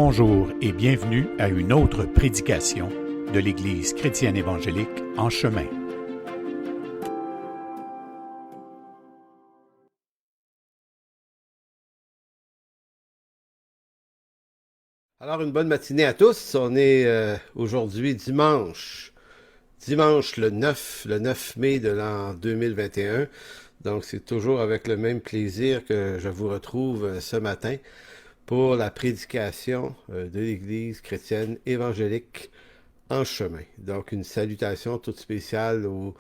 Bonjour et bienvenue à une autre prédication de l'Église chrétienne évangélique En Chemin. Alors, une bonne matinée à tous. On est aujourd'hui dimanche le 9 mai de l'an 2021. Donc, c'est toujours avec le même plaisir que je vous retrouve ce matin pour la prédication de l'Église chrétienne évangélique En Chemin. Donc, une salutation toute spéciale aux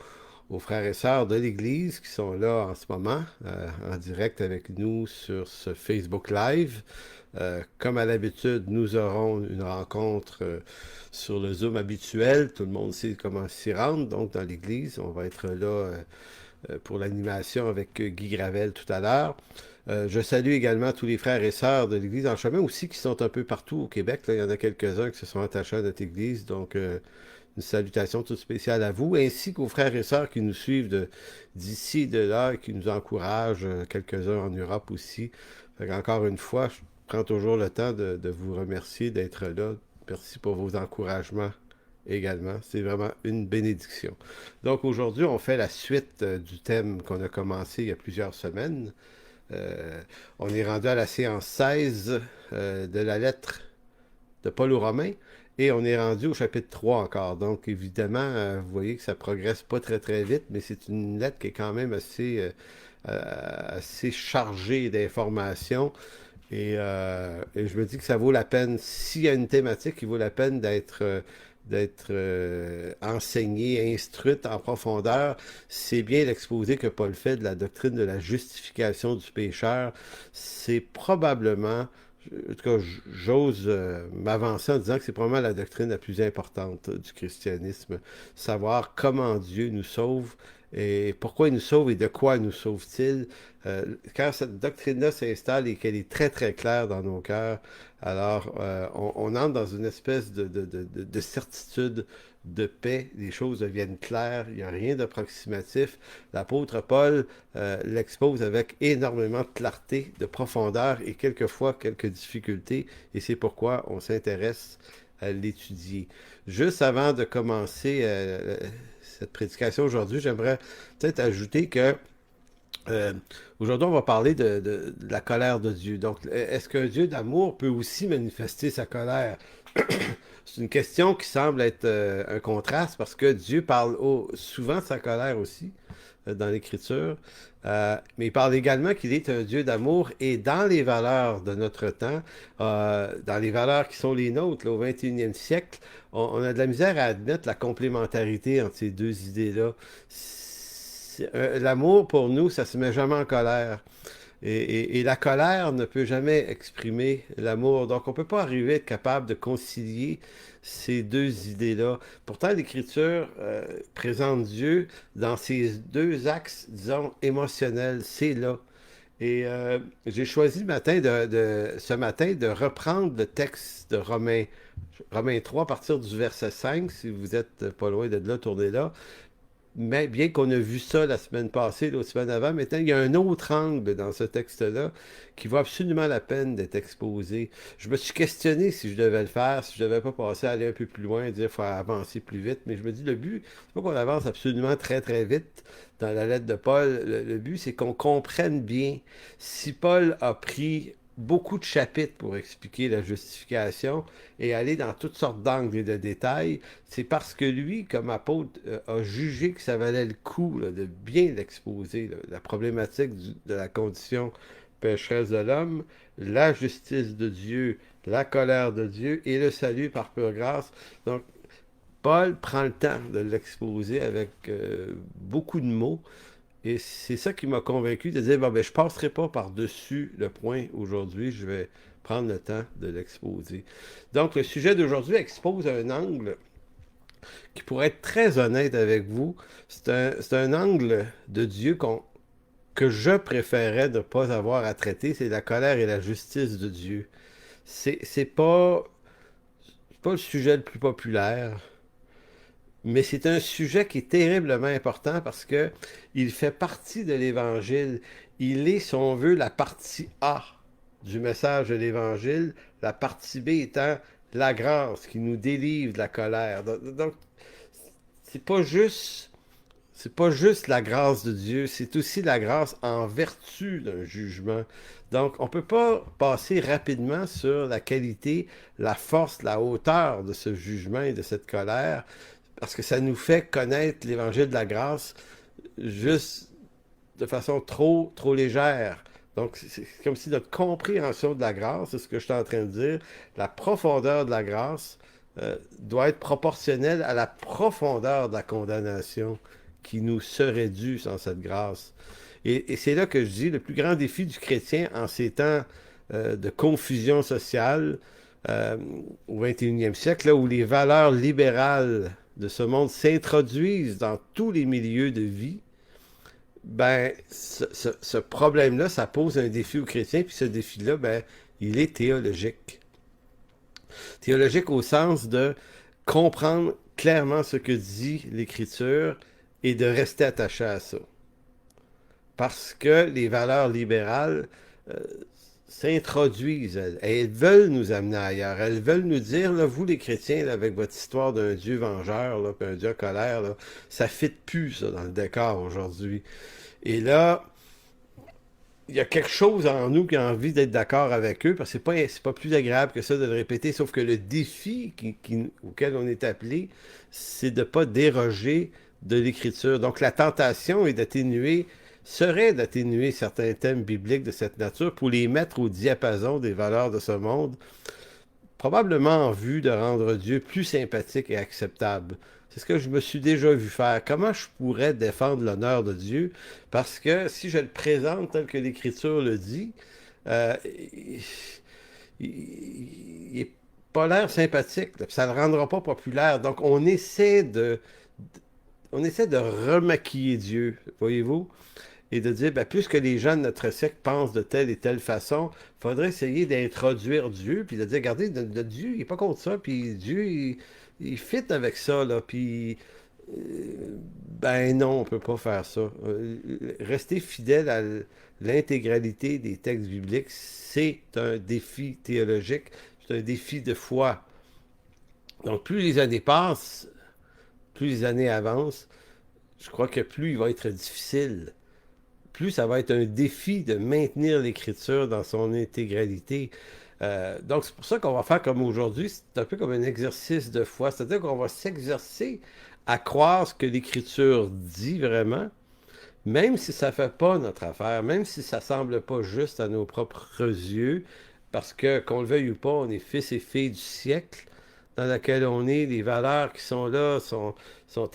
frères et sœurs de l'Église qui sont là en ce moment, en direct avec nous sur ce Facebook Live. Comme à l'habitude, nous aurons une rencontre sur le Zoom habituel. Tout le monde sait comment s'y rendre. Donc, dans l'Église, on va être là pour l'animation avec Guy Gravel tout à l'heure. Je salue également tous les frères et sœurs de l'Église En Chemin aussi qui sont un peu partout au Québec. Là, il y en a quelques-uns qui se sont attachés à notre Église. Donc, une salutation toute spéciale à vous, ainsi qu'aux frères et sœurs qui nous suivent d'ici et de là et qui nous encouragent, quelques-uns en Europe aussi. Encore une fois, je prends toujours le temps de vous remercier d'être là. Merci pour vos encouragements également. C'est vraiment une bénédiction. Donc aujourd'hui, on fait la suite du thème qu'on a commencé il y a plusieurs semaines. On est rendu à la séance 16 de la lettre de Paul aux Romains. Et on est rendu au chapitre 3 encore. Donc, évidemment, vous voyez que ça progresse pas très, très vite, mais c'est une lettre qui est quand même assez chargée d'informations. Et je me dis que ça vaut la peine, s'il y a une thématique qui vaut la peine d'être enseignée, instruite en profondeur, c'est bien l'exposé que Paul fait de la doctrine de la justification du pécheur. C'est probablement... En tout cas, j'ose m'avancer en disant que c'est probablement la doctrine la plus importante du christianisme. Savoir comment Dieu nous sauve et pourquoi il nous sauve et de quoi nous sauve-t-il. Quand cette doctrine-là s'installe et qu'elle est très très claire dans nos cœurs, alors on entre dans une espèce de certitude, de paix, les choses deviennent claires, il n'y a rien d'approximatif. L'apôtre Paul l'expose avec énormément de clarté, de profondeur et quelquefois quelques difficultés, et c'est pourquoi on s'intéresse à l'étudier. Juste avant de commencer cette prédication aujourd'hui, j'aimerais peut-être ajouter que aujourd'hui, on va parler de la colère de Dieu. Donc, est-ce qu'un Dieu d'amour peut aussi manifester sa colère? C'est une question qui semble être un contraste parce que Dieu parle souvent de sa colère aussi dans l'Écriture, mais il parle également qu'il est un Dieu d'amour et dans les valeurs de notre temps, dans les valeurs qui sont les nôtres là, au 21e siècle, on a de la misère à admettre la complémentarité entre ces deux idées-là. L'amour, pour nous, ça se met jamais en colère. Et la colère ne peut jamais exprimer l'amour. Donc, on ne peut pas arriver à être capable de concilier ces deux idées-là. Pourtant, l'Écriture présente Dieu dans ces deux axes, disons, émotionnels. C'est là. Et j'ai choisi ce matin de reprendre le texte de Romains 3 à partir du verset 5. Si vous êtes pas loin de là, tournez là. Mais bien qu'on a vu ça la semaine passée, l'autre semaine avant, maintenant, il y a un autre angle dans ce texte-là qui vaut absolument la peine d'être exposé. Je me suis questionné si je devais le faire, si je devais pas passer à aller un peu plus loin et dire qu'il faut avancer plus vite. Mais je me dis, le but, c'est pas qu'on avance absolument très, très vite dans la lettre de Paul. Le but, c'est qu'on comprenne bien si Paul a pris beaucoup de chapitres pour expliquer la justification et aller dans toutes sortes d'angles et de détails, c'est parce que lui, comme apôtre, a jugé que ça valait le coup là, de bien l'exposer, là, la problématique de la condition pécheresse de l'homme, la justice de Dieu, la colère de Dieu et le salut par pure grâce. Donc, Paul prend le temps de l'exposer avec beaucoup de mots. Et c'est ça qui m'a convaincu de dire, bon, ben, je ne passerai pas par-dessus le point aujourd'hui, je vais prendre le temps de l'exposer. Donc, le sujet d'aujourd'hui expose un angle qui pourrait être très honnête avec vous. C'est un angle de Dieu que je préférais ne pas avoir à traiter, c'est la colère et la justice de Dieu. C'est pas le sujet le plus populaire, mais c'est un sujet qui est terriblement important parce que il fait partie de l'Évangile. Il est, si on veut, la partie A du message de l'Évangile, la partie B étant la grâce qui nous délivre de la colère. Donc, c'est pas juste, c'est pas juste la grâce de Dieu, c'est aussi la grâce en vertu d'un jugement. Donc, on ne peut pas passer rapidement sur la qualité, la force, la hauteur de ce jugement et de cette colère, parce que ça nous fait connaître l'évangile de la grâce juste de façon trop légère. Donc, c'est comme si notre compréhension de la grâce, c'est ce que je suis en train de dire, la profondeur de la grâce doit être proportionnelle à la profondeur de la condamnation qui nous serait due sans cette grâce. Et c'est là que je dis, le plus grand défi du chrétien en ces temps de confusion sociale au 21e siècle, là où les valeurs libérales de ce monde s'introduisent dans tous les milieux de vie, ben, ce problème-là, ça pose un défi aux chrétiens, puis ce défi-là, ben, il est théologique. Théologique au sens de comprendre clairement ce que dit l'Écriture et de rester attaché à ça. Parce que les valeurs libérales s'introduisent. Elles veulent nous amener ailleurs. Elles veulent nous dire, là, vous les chrétiens, là, avec votre histoire d'un Dieu vengeur, là, puis un Dieu colère, là, ça ne fit plus ça, dans le décor aujourd'hui. Et là, il y a quelque chose en nous qui a envie d'être d'accord avec eux, parce que c'est pas plus agréable que ça de le répéter, sauf que le défi auquel on est appelé, c'est de ne pas déroger de l'Écriture. Donc la tentation serait d'atténuer certains thèmes bibliques de cette nature pour les mettre au diapason des valeurs de ce monde, probablement en vue de rendre Dieu plus sympathique et acceptable. C'est ce que je me suis déjà vu faire. Comment je pourrais défendre l'honneur de Dieu? Parce que si je le présente tel que l'Écriture le dit, il n'est pas l'air sympathique. Ça ne le rendra pas populaire. Donc on essaie de remaquiller Dieu, voyez-vous? Et de dire, ben, puisque les gens de notre siècle pensent de telle et telle façon, il faudrait essayer d'introduire Dieu, puis de dire, regardez, Dieu, il n'est pas contre ça, puis Dieu, il fit avec ça, là, puis, ben non, on ne peut pas faire ça. Rester fidèle à l'intégralité des textes bibliques, c'est un défi théologique, c'est un défi de foi. Donc, plus les années passent, plus les années avancent, je crois que plus il va être difficile, plus ça va être un défi de maintenir l'Écriture dans son intégralité. Donc, c'est pour ça qu'on va faire comme aujourd'hui, c'est un peu comme un exercice de foi, c'est-à-dire qu'on va s'exercer à croire ce que l'Écriture dit vraiment, même si ça ne fait pas notre affaire, même si ça ne semble pas juste à nos propres yeux, parce que, qu'on le veuille ou pas, on est fils et filles du siècle dans lequel on est, les valeurs qui sont là sont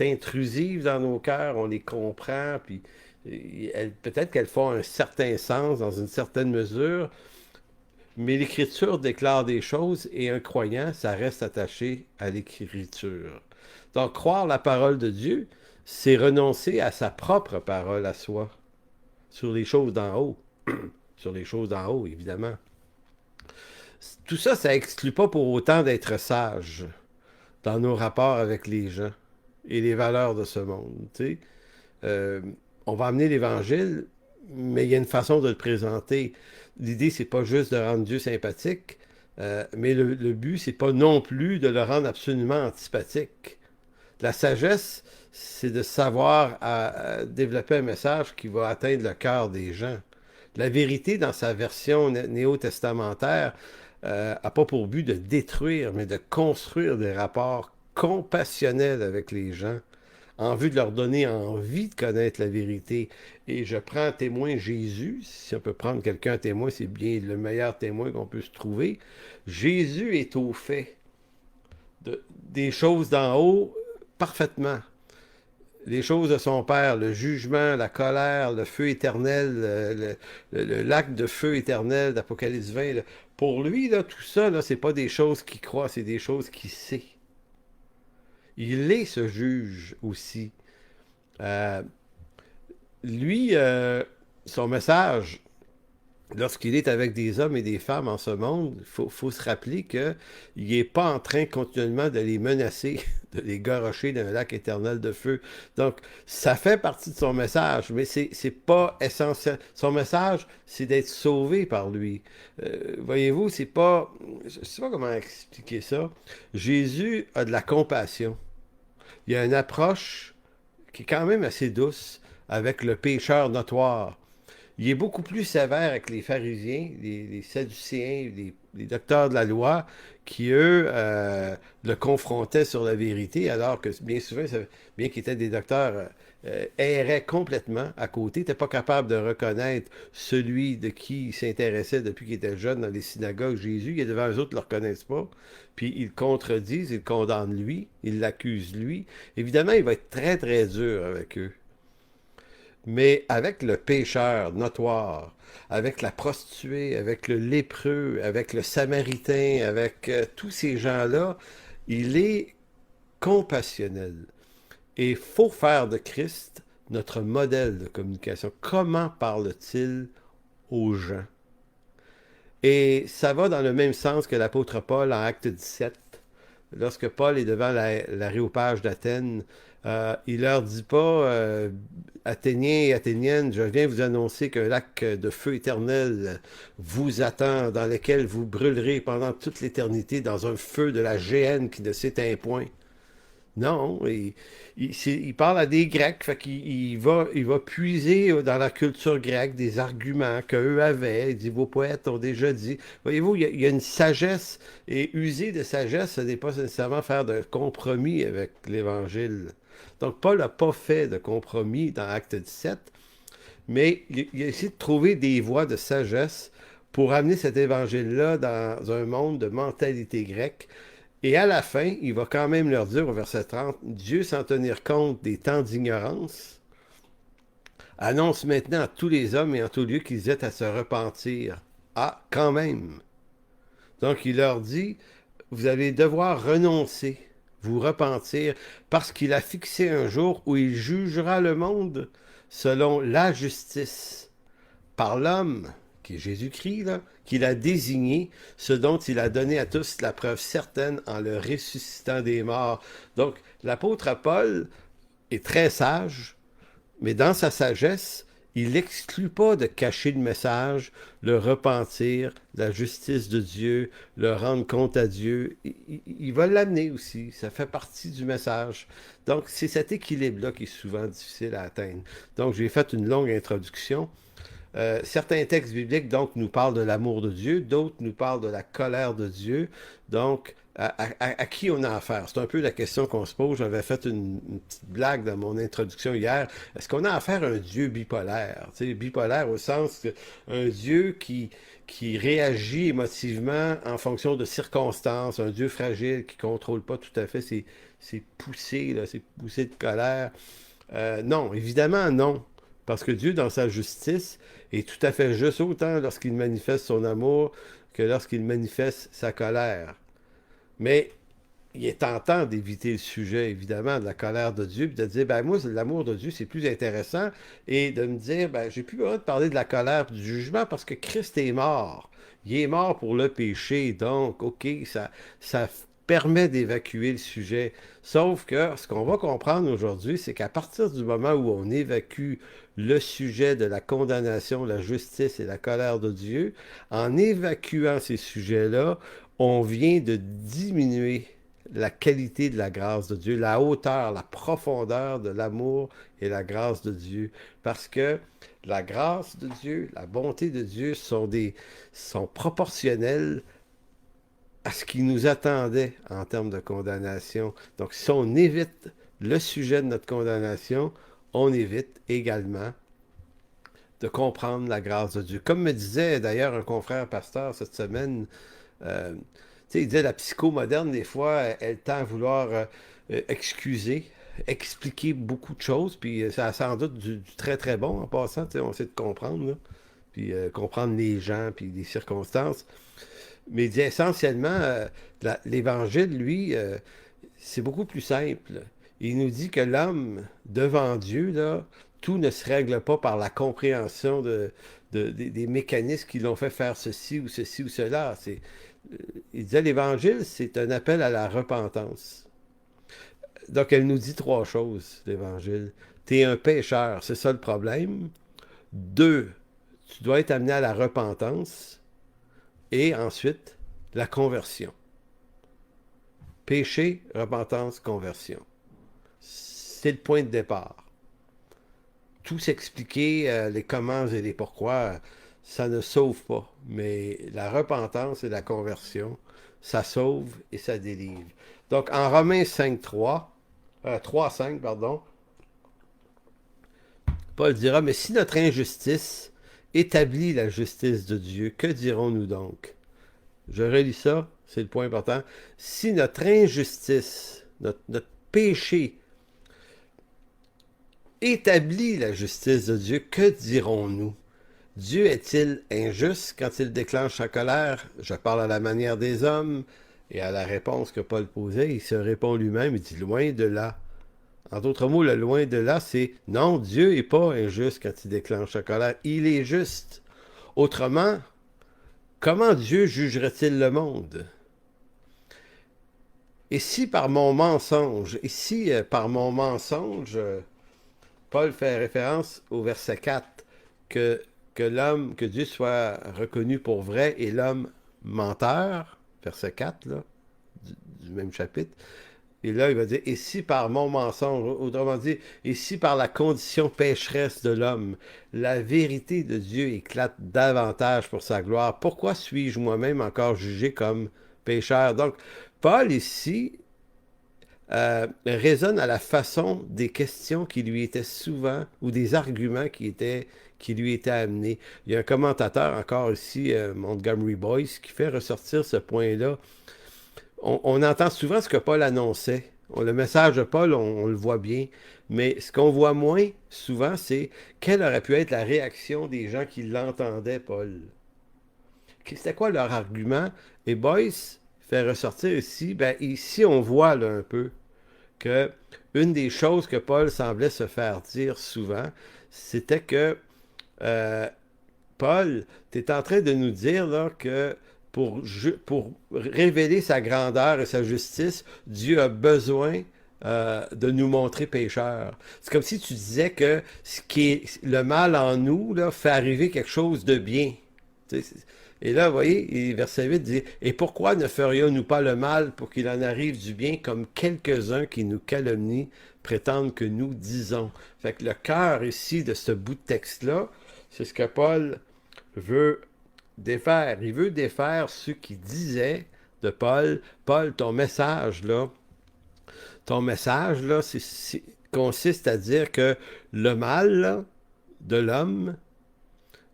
intrusives dans nos cœurs, on les comprend, puis peut-être qu'elles font un certain sens dans une certaine mesure, mais l'Écriture déclare des choses et un croyant, ça reste attaché à l'Écriture. Donc, croire la parole de Dieu, c'est renoncer à sa propre parole à soi, sur les choses d'en haut. Sur les choses d'en haut, évidemment. Tout ça, ça exclut pas pour autant d'être sage dans nos rapports avec les gens et les valeurs de ce monde. Tu sais. On va amener l'Évangile, mais il y a une façon de le présenter. L'idée, c'est pas juste de rendre Dieu sympathique, mais le but, c'est pas non plus de le rendre absolument antipathique. La sagesse, c'est de savoir à développer un message qui va atteindre le cœur des gens. La vérité, dans sa version néo-testamentaire, n'a pas pour but de détruire, mais de construire des rapports compassionnels avec les gens, en vue de leur donner envie de connaître la vérité. Et je prends témoin Jésus. Si on peut prendre quelqu'un témoin, c'est bien le meilleur témoin qu'on peut se trouver. Jésus est au fait des choses d'en haut parfaitement. Les choses de son Père, le jugement, la colère, le feu éternel, le lac de feu éternel d'Apocalypse 20. Là. Pour lui, là, tout ça, là, c'est pas des choses qu'il croit, c'est des choses qu'il sait. Il est ce juge aussi. Lui, son message, lorsqu'il est avec des hommes et des femmes en ce monde, faut se rappeler qu'il n'est pas en train continuellement de les menacer, de les garrocher d'un lac éternel de feu. Donc, ça fait partie de son message, mais c'est pas essentiel. Son message, c'est d'être sauvé par lui. Voyez-vous, c'est pas... Je sais pas comment expliquer ça. Jésus a de la compassion. Il y a une approche qui est quand même assez douce avec le pécheur notoire. Il est beaucoup plus sévère avec les pharisiens, les sadducéens, les docteurs de la loi, qui, eux, le confrontaient sur la vérité, alors que bien souvent, bien qu'ils étaient des docteurs, erraient complètement à côté, n'étaient pas capables de reconnaître celui de qui ils s'intéressaient depuis qu'ils étaient jeunes dans les synagogues. Jésus, il est devant eux autres, ils ne le reconnaissent pas, puis ils le contredisent, ils le condamnent lui, ils l'accusent lui. Évidemment, il va être très, très dur avec eux. Mais avec le pécheur notoire, avec la prostituée, avec le lépreux, avec le samaritain, avec tous ces gens-là, il est compassionnel. Et il faut faire de Christ notre modèle de communication. Comment parle-t-il aux gens? Et ça va dans le même sens que l'apôtre Paul en Acte 17. Lorsque Paul est devant l'aréopage d'Athènes, il leur dit pas Athéniens et Athéniennes, je viens vous annoncer qu'un lac de feu éternel vous attend, dans lequel vous brûlerez pendant toute l'éternité dans un feu de la géhenne qui ne s'éteint point. Non, il parle à des Grecs, fait qu'il va puiser dans la culture grecque des arguments qu'eux avaient. Il dit, vos poètes ont déjà dit. Voyez-vous, il y a une sagesse, et user de sagesse, ce n'est pas nécessairement faire de compromis avec l'Évangile. Donc, Paul n'a pas fait de compromis dans Acte 17, mais il a essayé de trouver des voies de sagesse pour amener cet Évangile-là dans un monde de mentalité grecque. Et à la fin, il va quand même leur dire au verset 30, Dieu, sans tenir compte des temps d'ignorance, annonce maintenant à tous les hommes et en tout lieu qu'ils aient à se repentir. Ah, quand même. Donc il leur dit, vous allez devoir renoncer, vous repentir, parce qu'il a fixé un jour où il jugera le monde selon la justice par l'homme, qui est Jésus-Christ, là, qu'il a désigné, ce dont il a donné à tous la preuve certaine en le ressuscitant des morts. Donc, l'apôtre Paul est très sage, mais dans sa sagesse, il n'exclut pas de cacher le message, le repentir, la justice de Dieu, le rendre compte à Dieu. Il va l'amener aussi, ça fait partie du message. Donc, c'est cet équilibre-là qui est souvent difficile à atteindre. Donc, j'ai fait une longue introduction. Certains textes bibliques, donc, nous parlent de l'amour de Dieu, d'autres nous parlent de la colère de Dieu. Donc, à qui on a affaire? C'est un peu la question qu'on se pose. J'avais fait une petite blague dans mon introduction hier. Est-ce qu'on a affaire à un Dieu bipolaire? Tu sais, bipolaire au sens qu'un Dieu qui réagit émotivement en fonction de circonstances, un Dieu fragile qui ne contrôle pas tout à fait ses poussées, là, ses poussées de colère. Non, évidemment non. Parce que Dieu, dans sa justice, est tout à fait juste autant lorsqu'il manifeste son amour que lorsqu'il manifeste sa colère. Mais il est tentant d'éviter le sujet, évidemment, de la colère de Dieu, puis de dire, ben moi, l'amour de Dieu, c'est plus intéressant, et de me dire, ben j'ai plus besoin de parler de la colère et du jugement parce que Christ est mort. Il est mort pour le péché, donc, OK, ça permet d'évacuer le sujet. Sauf que ce qu'on va comprendre aujourd'hui, c'est qu'à partir du moment où on évacue le sujet de la condamnation, la justice et la colère de Dieu, en évacuant ces sujets-là, on vient de diminuer la qualité de la grâce de Dieu, la hauteur, la profondeur de l'amour et la grâce de Dieu. Parce que la grâce de Dieu, la bonté de Dieu sont proportionnelles à ce qui nous attendait en termes de condamnation. Donc, si on évite le sujet de notre condamnation, on évite également de comprendre la grâce de Dieu. Comme me disait d'ailleurs un confrère pasteur cette semaine, il disait la psycho moderne, des fois, elle tend à vouloir excuser, expliquer beaucoup de choses, puis ça a sans doute du très très bon en passant, on essaie de comprendre, là, puis comprendre les gens, puis les circonstances. Mais il dit essentiellement, l'Évangile, lui, c'est beaucoup plus simple. Il nous dit que l'homme, devant Dieu, là, tout ne se règle pas par la compréhension des mécanismes qui l'ont fait faire ceci ou cela. Il disait l'Évangile, c'est un appel à la repentance. Donc, elle nous dit trois choses, l'Évangile. Tu es un pécheur, c'est ça le problème. Deux, tu dois être amené à la repentance. Et ensuite, la conversion. Péché, repentance, conversion. C'est le point de départ. Tout s'expliquer, les comment et les pourquoi, ça ne sauve pas. Mais la repentance et la conversion, ça sauve et ça délivre. Donc, en Romains 3:5, pardon, Paul dira, mais si notre injustice établit la justice de Dieu, que dirons-nous donc? Je relis ça, c'est le point important. Si notre injustice, notre péché établit la justice de Dieu, que dirons-nous? Dieu est-il injuste quand il déclenche sa colère? Je parle à la manière des hommes, et à la réponse que Paul posait, il se répond lui-même, il dit loin de là. En d'autres mots, le loin de là, c'est non, Dieu n'est pas injuste quand il déclenche sa colère, il est juste. Autrement, comment Dieu jugerait-il le monde? Et si par mon mensonge, Paul fait référence au verset 4, que Dieu soit reconnu pour vrai et l'homme menteur, verset 4, là, du même chapitre. Et là, il va dire, et si par mon mensonge, autrement dit, et si par la condition pécheresse de l'homme, la vérité de Dieu éclate davantage pour sa gloire, pourquoi suis-je moi-même encore jugé comme pécheur? Donc, Paul ici raisonne à la façon des questions qui lui étaient souvent, ou des arguments qui lui étaient amenés. Il y a un commentateur encore ici, Montgomery Boyce, qui fait ressortir ce point-là. On entend souvent ce que Paul annonçait. Le message de Paul, on le voit bien. Mais ce qu'on voit moins souvent, c'est quelle aurait pu être la réaction des gens qui l'entendaient, Paul. C'était quoi leur argument? Et Boyce fait ressortir ici, ici on voit là, un peu que une des choses que Paul semblait se faire dire souvent, c'était que Paul, tu es en train de nous dire là, que pour révéler sa grandeur et sa justice, Dieu a besoin de nous montrer pécheurs. C'est comme si tu disais que ce qui est le mal en nous là, fait arriver quelque chose de bien. Et là, vous voyez, verset 8 dit, « Et pourquoi ne ferions-nous pas le mal pour qu'il en arrive du bien comme quelques-uns qui nous calomnient prétendent que nous disons? » Fait que le cœur ici de ce bout de texte-là, c'est ce que Paul veut défaire. Il veut défaire ceux qui disaient de Paul, « Paul, ton message, là, consiste à dire que le mal là, de l'homme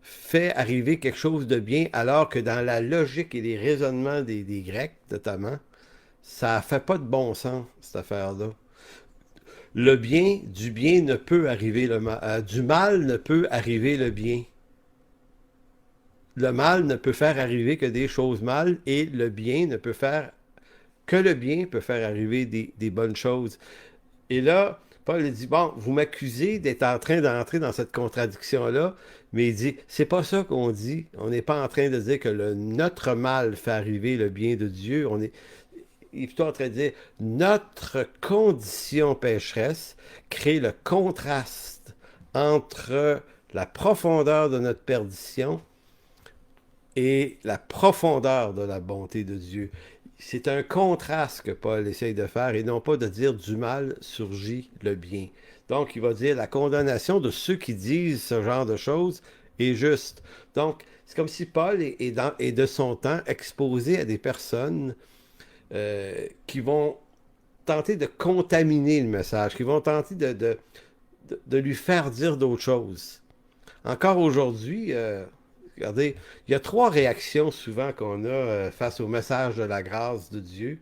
fait arriver quelque chose de bien, alors que dans la logique et les raisonnements des Grecs, notamment, ça ne fait pas de bon sens, cette affaire-là. Du bien ne peut arriver le mal. Du mal ne peut arriver le bien. Le mal ne peut faire arriver que des choses mal, et le bien ne peut faire que le bien peut faire arriver des bonnes choses. Et là, Paul dit, bon, vous m'accusez d'être en train d'entrer dans cette contradiction-là, mais il dit, c'est pas ça qu'on dit. On n'est pas en train de dire que notre mal fait arriver le bien de Dieu. Il est plutôt en train de dire, notre condition pécheresse crée le contraste entre la profondeur de notre perdition et la profondeur de la bonté de Dieu. C'est un contraste que Paul essaye de faire, et non pas de dire du mal surgit le bien. Donc, il va dire la condamnation de ceux qui disent ce genre de choses est juste. Donc, c'est comme si Paul est de son temps exposé à des personnes qui vont tenter de contaminer le message, qui vont tenter de lui faire dire d'autres choses. Encore aujourd'hui, regardez, il y a trois réactions souvent qu'on a face au message de la grâce de Dieu.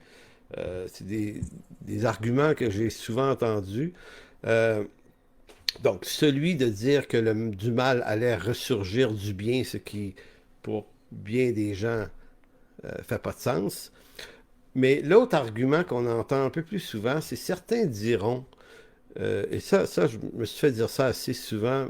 C'est des arguments que j'ai souvent entendus. Donc, celui de dire que du mal allait ressurgir du bien, ce qui, pour bien des gens, fait pas de sens. Mais l'autre argument qu'on entend un peu plus souvent, c'est certains diront, Et ça, je me suis fait dire ça assez souvent,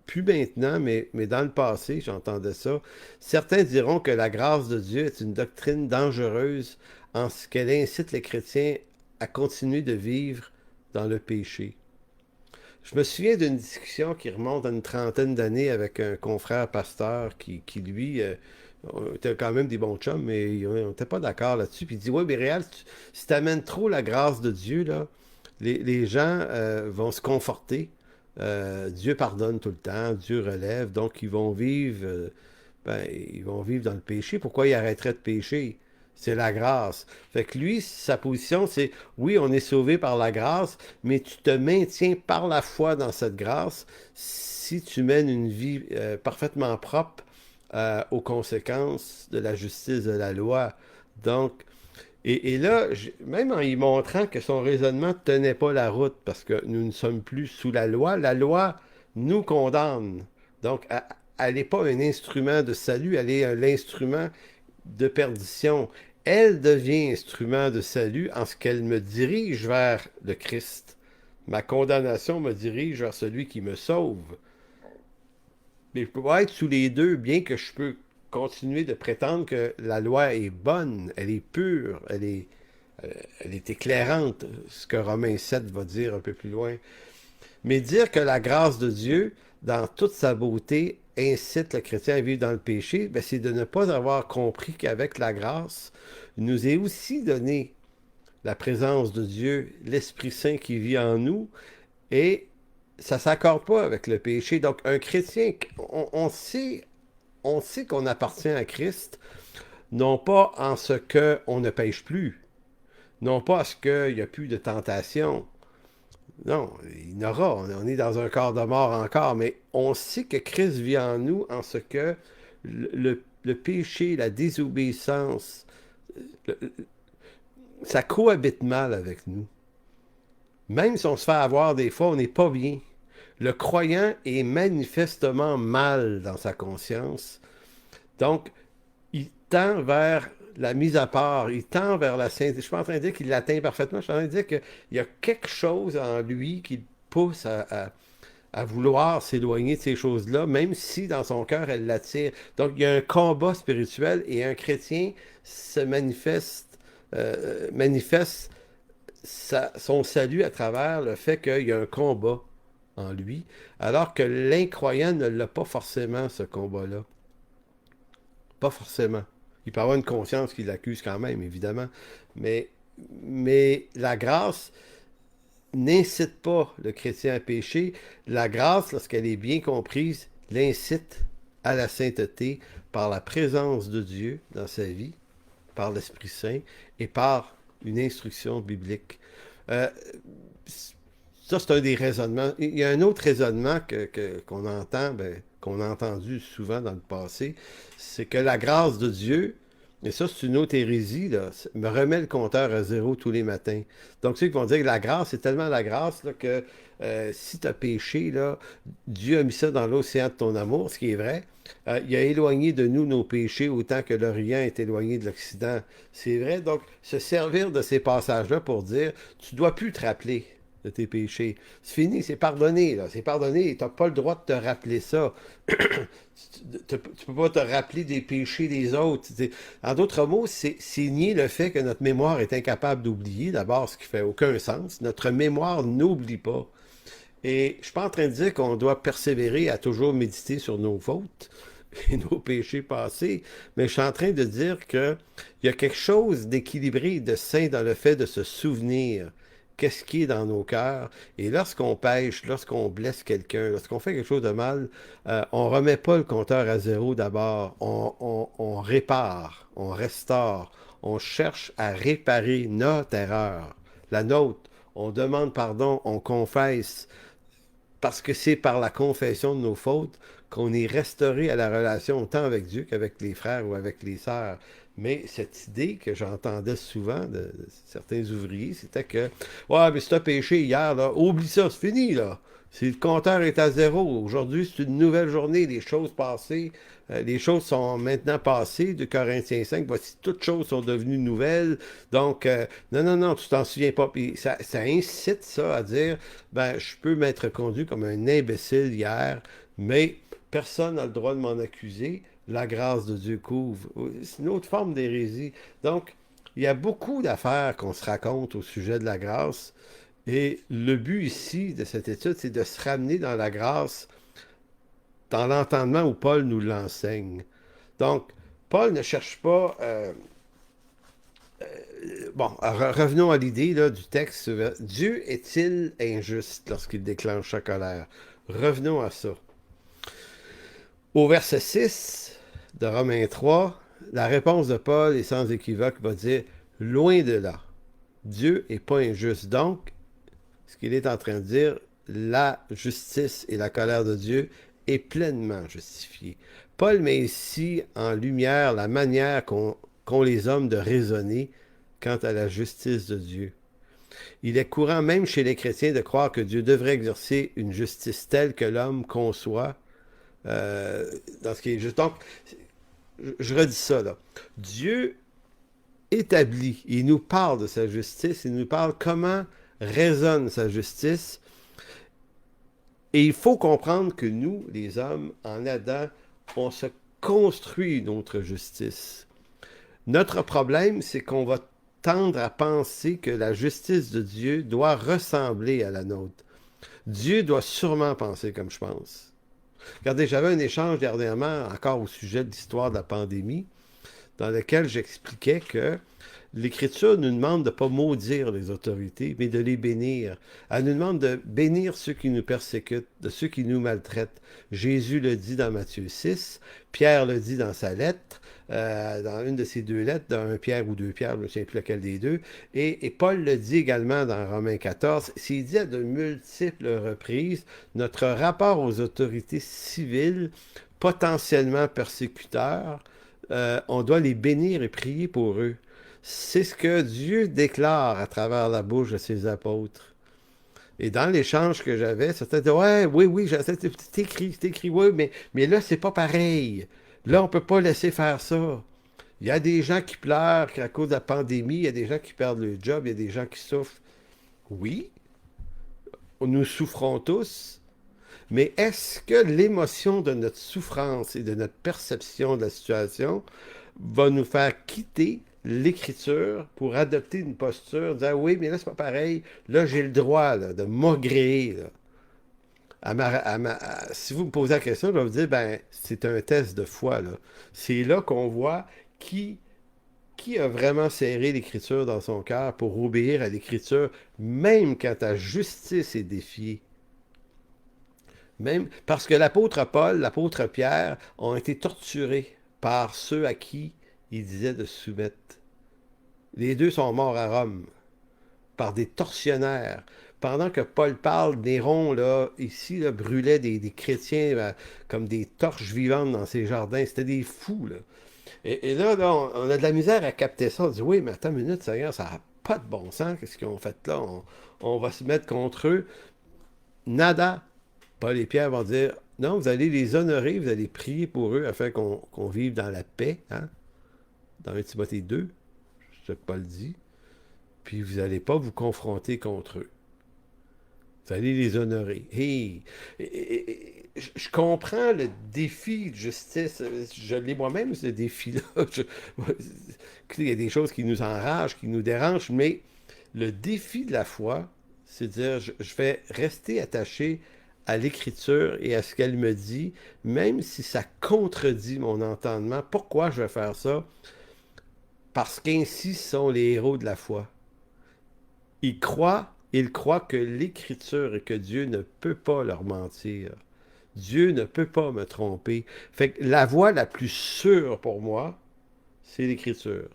plus maintenant, mais dans le passé, j'entendais ça. Certains diront que la grâce de Dieu est une doctrine dangereuse en ce qu'elle incite les chrétiens à continuer de vivre dans le péché. Je me souviens d'une discussion qui remonte à une trentaine d'années avec un confrère pasteur qui lui, on était quand même des bons chums, mais on n'était pas d'accord là-dessus. Puis il dit, oui, mais Réal, si tu amènes trop la grâce de Dieu, là, les gens vont se conforter. Dieu pardonne tout le temps, Dieu relève, donc ils vont vivre dans le péché. Pourquoi ils arrêteraient de pécher? C'est la grâce. Fait que lui, sa position, c'est oui, on est sauvé par la grâce, mais tu te maintiens par la foi dans cette grâce si tu mènes une vie parfaitement propre aux conséquences de la justice de la loi. Donc, et là, même en y montrant que son raisonnement ne tenait pas la route, parce que nous ne sommes plus sous la loi nous condamne. Donc, elle n'est pas un instrument de salut, elle est l'instrument de perdition. Elle devient instrument de salut en ce qu'elle me dirige vers le Christ. Ma condamnation me dirige vers celui qui me sauve. Mais je peux pas être sous les deux, bien que je peux continuer de prétendre que la loi est bonne, elle est pure, elle est éclairante, ce que Romains 7 va dire un peu plus loin. Mais dire que la grâce de Dieu, dans toute sa beauté, incite le chrétien à vivre dans le péché, ben, c'est de ne pas avoir compris qu'avec la grâce, il nous est aussi donné la présence de Dieu, l'Esprit Saint qui vit en nous, et ça ne s'accorde pas avec le péché. Donc, un chrétien, on sait qu'on appartient à Christ, non pas en ce qu'on ne pêche plus, non pas à ce qu'il n'y a plus de tentation. Non, il y en aura. On est dans un corps de mort encore, mais on sait que Christ vit en nous en ce que le péché, la désobéissance, le- ça cohabite mal avec nous. Même si on se fait avoir des fois, on n'est pas bien. Le croyant est manifestement mal dans sa conscience. Donc, il tend vers la mise à part, il tend vers la sainteté. Je ne suis pas en train de dire qu'il l'atteint parfaitement, je suis en train de dire qu'il y a quelque chose en lui qui le pousse à vouloir s'éloigner de ces choses-là, même si dans son cœur, elle l'attire. Donc, il y a un combat spirituel et un chrétien se manifeste son salut à travers le fait qu'il y a un combat en lui, alors que l'incroyant ne l'a pas forcément, ce combat-là. Pas forcément. Il peut avoir une conscience qui l'accuse quand même, évidemment. Mais, mais la grâce n'incite pas le chrétien à pécher. La grâce, lorsqu'elle est bien comprise, l'incite à la sainteté par la présence de Dieu dans sa vie, par l'Esprit Saint et par une instruction biblique. Euh, Ça, c'est un des raisonnements. Il y a un autre raisonnement qu'on entend, qu'on a entendu souvent dans le passé, c'est que la grâce de Dieu, et ça, c'est une autre hérésie, là, me remet le compteur à zéro tous les matins. Donc, ceux qui vont dire que la grâce, c'est tellement la grâce là, que si tu as péché, là, Dieu a mis ça dans l'océan de ton amour, ce qui est vrai. Il a éloigné de nous nos péchés autant que l'Orient est éloigné de l'Occident. C'est vrai. Donc, se servir de ces passages-là pour dire, tu ne dois plus te rappeler de tes péchés. C'est fini, c'est pardonné, là. C'est pardonné. Tu n'as pas le droit de te rappeler ça. Tu peux pas te rappeler des péchés des autres. En d'autres mots, c'est nier le fait que notre mémoire est incapable d'oublier, d'abord, ce qui fait aucun sens. Notre mémoire n'oublie pas. Et je ne suis pas en train de dire qu'on doit persévérer à toujours méditer sur nos fautes et nos péchés passés, mais je suis en train de dire qu'il y a quelque chose d'équilibré, de sain dans le fait de se souvenir qu'est-ce qui est dans nos cœurs. Et lorsqu'on pêche, lorsqu'on blesse quelqu'un, lorsqu'on fait quelque chose de mal, on ne remet pas le compteur à zéro d'abord. On répare, on restaure, on cherche à réparer notre erreur, la nôtre. On demande pardon, on confesse, parce que c'est par la confession de nos fautes qu'on est restauré à la relation autant avec Dieu qu'avec les frères ou avec les sœurs. Mais cette idée que j'entendais souvent de certains ouvriers, c'était que ouais, mais si tu as péché hier, là, oublie ça, c'est fini, là. Si le compteur est à zéro, aujourd'hui, c'est une nouvelle journée, les choses passées, les choses sont maintenant passées de Corinthiens 5, voici toutes choses sont devenues nouvelles. Donc, non, non, non, tu t'en souviens pas. Puis ça incite ça à dire, ben, je peux m'être conduit comme un imbécile hier, mais personne n'a le droit de m'en accuser. La grâce de Dieu couvre. C'est une autre forme d'hérésie. Donc, il y a beaucoup d'affaires qu'on se raconte au sujet de la grâce. Et le but ici de cette étude, c'est de se ramener dans la grâce, dans l'entendement où Paul nous l'enseigne. Donc, Paul ne cherche pas... bon, revenons à l'idée là, du texte. Dieu est-il injuste lorsqu'il déclenche sa colère? Revenons à ça. Au verset 6 de Romains 3, la réponse de Paul est sans équivoque, va dire « Loin de là, Dieu n'est pas injuste. » Donc, ce qu'il est en train de dire, la justice et la colère de Dieu est pleinement justifiée. Paul met ici en lumière la manière qu'ont les hommes de raisonner quant à la justice de Dieu. Il est courant même chez les chrétiens de croire que Dieu devrait exercer une justice telle que l'homme conçoit dans ce qui est juste. Donc, je redis ça là. Dieu établit, il nous parle de sa justice, il nous parle comment résonne sa justice. Et il faut comprendre que nous, les hommes, en Adam, on se construit notre justice. Notre problème, c'est qu'on va tendre à penser que la justice de Dieu doit ressembler à la nôtre. Dieu doit sûrement penser comme je pense. Regardez, j'avais un échange dernièrement, encore au sujet de l'histoire de la pandémie, dans lequel j'expliquais que l'Écriture nous demande de ne pas maudire les autorités, mais de les bénir. Elle nous demande de bénir ceux qui nous persécutent, de ceux qui nous maltraitent. Jésus le dit dans Matthieu 6, Pierre le dit dans sa lettre, dans une de ses deux lettres, dans 1 Pierre ou 2 Pierre, je ne sais plus lequel des deux, et Paul le dit également dans Romains 14. S'il dit à de multiples reprises, notre rapport aux autorités civiles potentiellement persécuteurs, on doit les bénir et prier pour eux. C'est ce que Dieu déclare à travers la bouche de ses apôtres. Et dans l'échange que j'avais, certains disaient, ouais, oui, c'est écrit, oui, mais là, c'est pas pareil. Là, on ne peut pas laisser faire ça. Il y a des gens qui pleurent à cause de la pandémie, il y a des gens qui perdent leur job, il y a des gens qui souffrent. Oui, nous souffrons tous, mais est-ce que l'émotion de notre souffrance et de notre perception de la situation va nous faire quitter l'Écriture pour adopter une posture, dire oui, mais là, c'est pas pareil. Là, j'ai le droit là, de m'agréer. Si vous me posez la question, je vais vous dire, ben, c'est un test de foi. Là. C'est là qu'on voit qui a vraiment serré l'Écriture dans son cœur pour obéir à l'Écriture, même quand ta justice est défiée. Même parce que l'apôtre Paul, l'apôtre Pierre ont été torturés par ceux à qui il disait de se soumettre. Les deux sont morts à Rome par des tortionnaires. Pendant que Paul parle, Néron, là, ici, là, brûlait des chrétiens comme des torches vivantes dans ses jardins. C'était des fous, là. Et là, on a de la misère à capter ça. On dit, oui, mais attends une minute, Seigneur, ça n'a pas de bon sens. Qu'est-ce qu'ils ont fait là? On va se mettre contre eux. Nada. Paul et Pierre vont dire, non, vous allez les honorer, vous allez prier pour eux afin qu'on vive dans la paix. Hein? Dans 1 Timothée 2, c'est ce que Paul dit. Puis vous n'allez pas vous confronter contre eux. Vous allez les honorer. Hey! Je comprends le défi de justice. Je l'ai moi-même, ce défi-là. Il y a des choses qui nous enragent, qui nous dérangent, mais le défi de la foi, c'est de dire, je vais rester attaché à l'Écriture et à ce qu'elle me dit, même si ça contredit mon entendement. Pourquoi je vais faire ça? Parce qu'ainsi sont les héros de la foi. Ils croient que l'Écriture et que Dieu ne peut pas leur mentir. Dieu ne peut pas me tromper. Fait que la voie la plus sûre pour moi, c'est l'Écriture.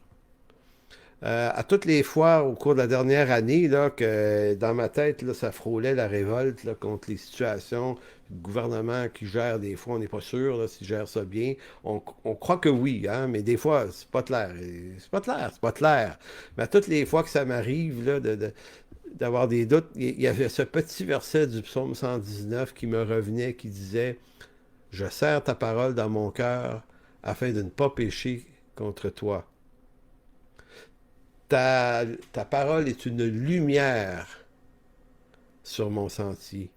À toutes les fois au cours de la dernière année, là, que dans ma tête, là, ça frôlait la révolte là, contre les situations, le gouvernement qui gère des fois, on n'est pas sûr s'il gère ça bien. On croit que oui, hein, mais des fois, c'est pas clair. C'est pas clair. Mais à toutes les fois que ça m'arrive, là, d'avoir des doutes, il y avait ce petit verset du psaume 119 qui me revenait, qui disait « Je serre ta parole dans mon cœur afin de ne pas pécher contre toi. » Ta parole est une lumière sur mon sentier.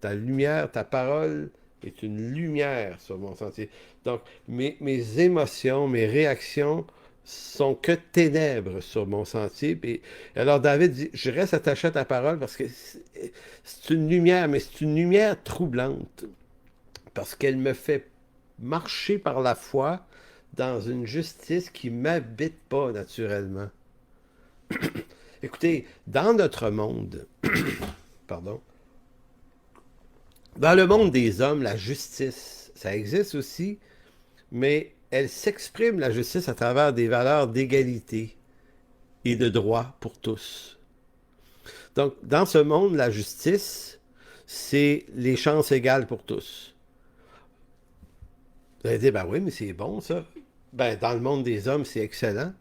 Ta parole est une lumière sur mon sentier. Donc, mes émotions, mes réactions sont que ténèbres sur mon sentier. Et alors David dit, je reste attaché à ta parole parce que c'est une lumière, mais c'est une lumière troublante parce qu'elle me fait marcher par la foi dans une justice qui ne m'habite pas naturellement. Écoutez, dans notre monde, pardon, dans le monde des hommes, la justice, ça existe aussi, mais elle s'exprime, la justice, à travers des valeurs d'égalité et de droit pour tous. Donc, dans ce monde, la justice, c'est les chances égales pour tous. Vous allez dire, ben oui, mais c'est bon, ça. Ben, dans le monde des hommes, c'est excellent.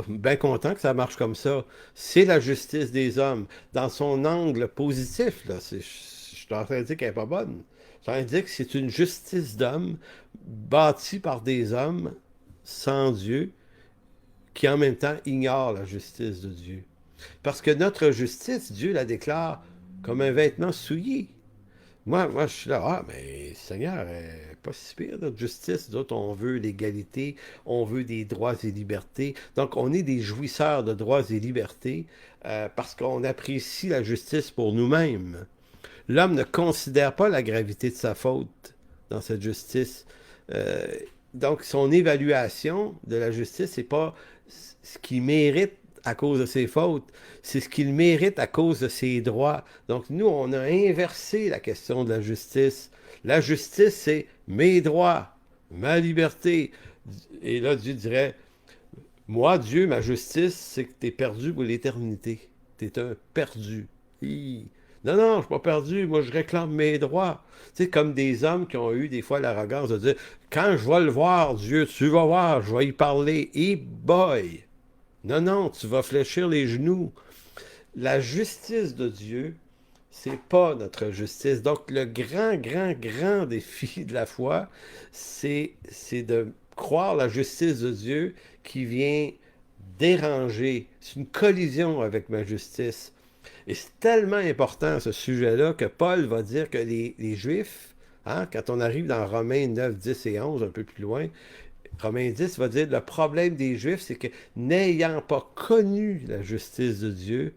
Bien content que ça marche comme ça. C'est la justice des hommes. Dans son angle positif, là, je suis en train de dire qu'elle n'est pas bonne. Je suis en train de dire que c'est une justice d'hommes bâtie par des hommes sans Dieu qui en même temps ignorent la justice de Dieu. Parce que notre justice, Dieu la déclare comme un vêtement souillé. Moi, je suis là, ah, mais Seigneur, pas si pire, notre justice. D'autres, on veut l'égalité, on veut des droits et libertés. Donc, on est des jouisseurs de droits et libertés parce qu'on apprécie la justice pour nous-mêmes. L'homme ne considère pas la gravité de sa faute dans cette justice. Donc, son évaluation de la justice, c'est pas ce qu'il mérite à cause de ses fautes, c'est ce qu'il mérite à cause de ses droits. Donc, nous, on a inversé la question de la justice. La justice, c'est mes droits, ma liberté. Et là, Dieu dirait, moi, Dieu, ma justice, c'est que tu es perdu pour l'éternité. Tu es un perdu. Non, non, je ne suis pas perdu. Moi, je réclame mes droits. Tu sais, comme des hommes qui ont eu des fois l'arrogance de dire, quand je vais le voir, Dieu, tu vas voir, je vais y parler. Et boy! Non, non, tu vas fléchir les genoux. La justice de Dieu, c'est pas notre justice. Donc, le grand, grand, grand défi de la foi, c'est de croire la justice de Dieu qui vient déranger. C'est une collision avec ma justice. Et c'est tellement important, ce sujet-là, que Paul va dire que les Juifs, hein, quand on arrive dans Romains 9, 10 et 11, un peu plus loin, Romains 10 va dire, le problème des Juifs, c'est que n'ayant pas connu la justice de Dieu,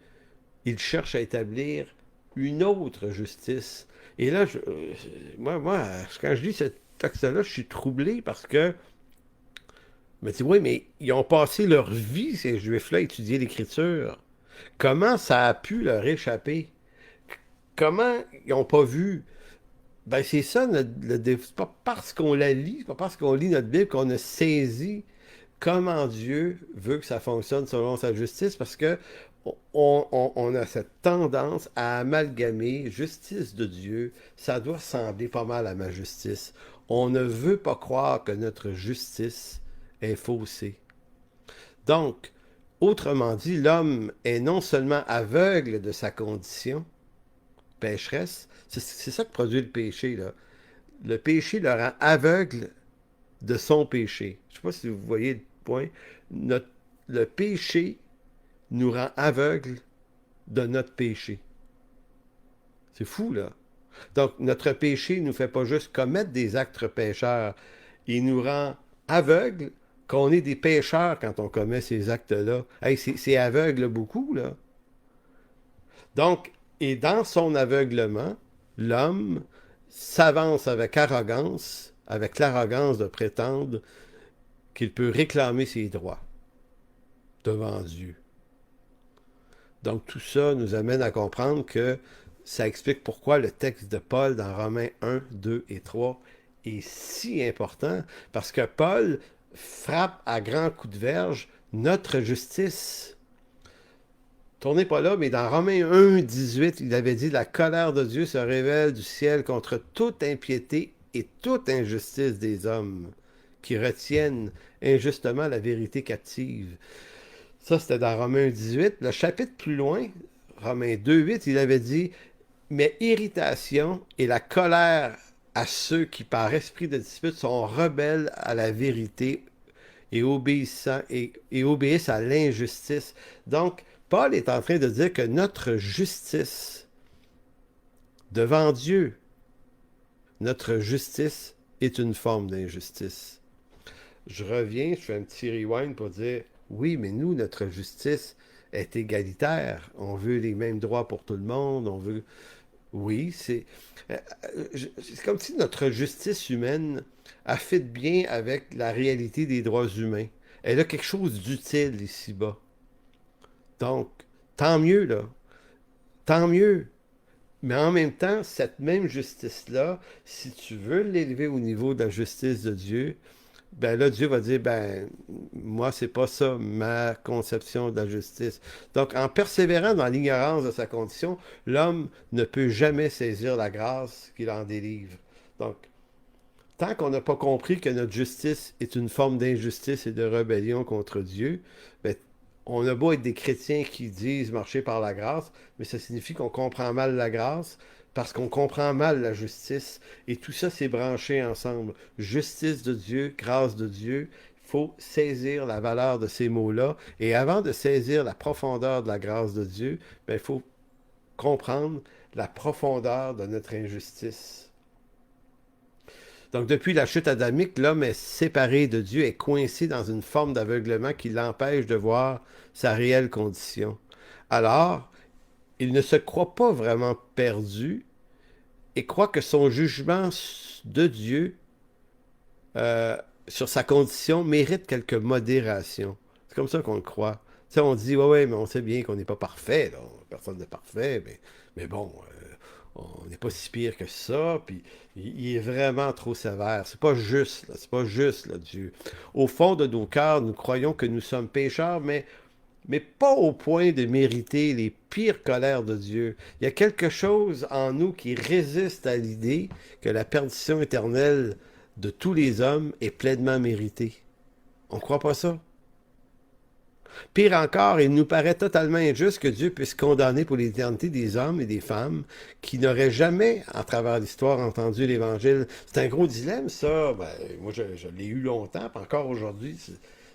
ils cherchent à établir une autre justice. Et là, moi, quand je lis ce texte-là, je suis troublé parce que, je me dis, oui, mais ils ont passé leur vie, ces Juifs-là, à étudier l'Écriture. Comment ça a pu leur échapper? Comment ils n'ont pas vu? Ben, c'est ça, c'est pas parce qu'on la lit, c'est pas parce qu'on lit notre Bible qu'on a saisi comment Dieu veut que ça fonctionne selon sa justice, parce que on a cette tendance à amalgamer justice de Dieu, ça doit ressembler pas mal à ma justice. On ne veut pas croire que notre justice est faussée. Donc, autrement dit, l'homme est non seulement aveugle de sa condition pécheresse, c'est ça que produit le péché, là. Le péché le rend aveugle de son péché. Je ne sais pas si vous voyez le point. Le péché nous rend aveugle de notre péché. C'est fou, là. Donc, notre péché ne nous fait pas juste commettre des actes pécheurs. Il nous rend aveugle qu'on est des pécheurs quand on commet ces actes-là. Hey, c'est aveugle beaucoup, là. Donc, et dans son aveuglement, l'homme s'avance avec arrogance, avec l'arrogance de prétendre qu'il peut réclamer ses droits devant Dieu. Donc tout ça nous amène à comprendre que ça explique pourquoi le texte de Paul dans Romains 1, 2 et 3 est si important, parce que Paul frappe à grands coups de verge notre justice. Tournez pas là, mais dans Romains 1, 18, il avait dit « La colère de Dieu se révèle du ciel contre toute impiété et toute injustice des hommes qui retiennent injustement la vérité captive. » Ça, c'était dans Romains 18. Le chapitre plus loin, Romains 2,8, il avait dit, mais irritation et la colère à ceux qui par esprit de dispute sont rebelles à la vérité et obéissent à l'injustice. Donc, Paul est en train de dire que notre justice devant Dieu, notre justice est une forme d'injustice. Je reviens, je fais un petit rewind pour dire, oui, mais nous, notre justice est égalitaire. On veut les mêmes droits pour tout le monde, on veut... Oui, c'est comme si notre justice humaine a fait bien avec la réalité des droits humains. Elle a quelque chose d'utile ici-bas. Donc, tant mieux, là. Tant mieux. Mais en même temps, cette même justice-là, si tu veux l'élever au niveau de la justice de Dieu, ben là, Dieu va dire, ben, moi, c'est pas ça, ma conception de la justice. Donc, en persévérant dans l'ignorance de sa condition, l'homme ne peut jamais saisir la grâce qu'il en délivre. Donc, tant qu'on n'a pas compris que notre justice est une forme d'injustice et de rébellion contre Dieu, ben, on a beau être des chrétiens qui disent marcher par la grâce, mais ça signifie qu'on comprend mal la grâce parce qu'on comprend mal la justice. Et tout ça, c'est branché ensemble. Justice de Dieu, grâce de Dieu. Il faut saisir la valeur de ces mots-là. Et avant de saisir la profondeur de la grâce de Dieu, ben, il faut comprendre la profondeur de notre injustice. Donc, depuis la chute adamique, l'homme est séparé de Dieu, est coincé dans une forme d'aveuglement qui l'empêche de voir sa réelle condition. Alors, il ne se croit pas vraiment perdu et croit que son jugement de Dieu sur sa condition mérite quelque modération. C'est comme ça qu'on le croit. Tu sais, on dit, ouais, mais on sait bien qu'on n'est pas parfait, là. Personne n'est parfait, mais bon, on n'est pas si pire que ça, puis il est vraiment trop sévère. C'est pas juste, là, c'est pas juste, là, Dieu. Au fond de nos cœurs, nous croyons que nous sommes pécheurs, mais pas au point de mériter les pires colères de Dieu. Il y a quelque chose en nous qui résiste à l'idée que la perdition éternelle de tous les hommes est pleinement méritée. On ne croit pas ça? Pire encore, il nous paraît totalement injuste que Dieu puisse condamner pour l'éternité des hommes et des femmes qui n'auraient jamais, à travers l'histoire, entendu l'Évangile. C'est un gros dilemme, ça. Ben, moi, je l'ai eu longtemps, puis encore aujourd'hui,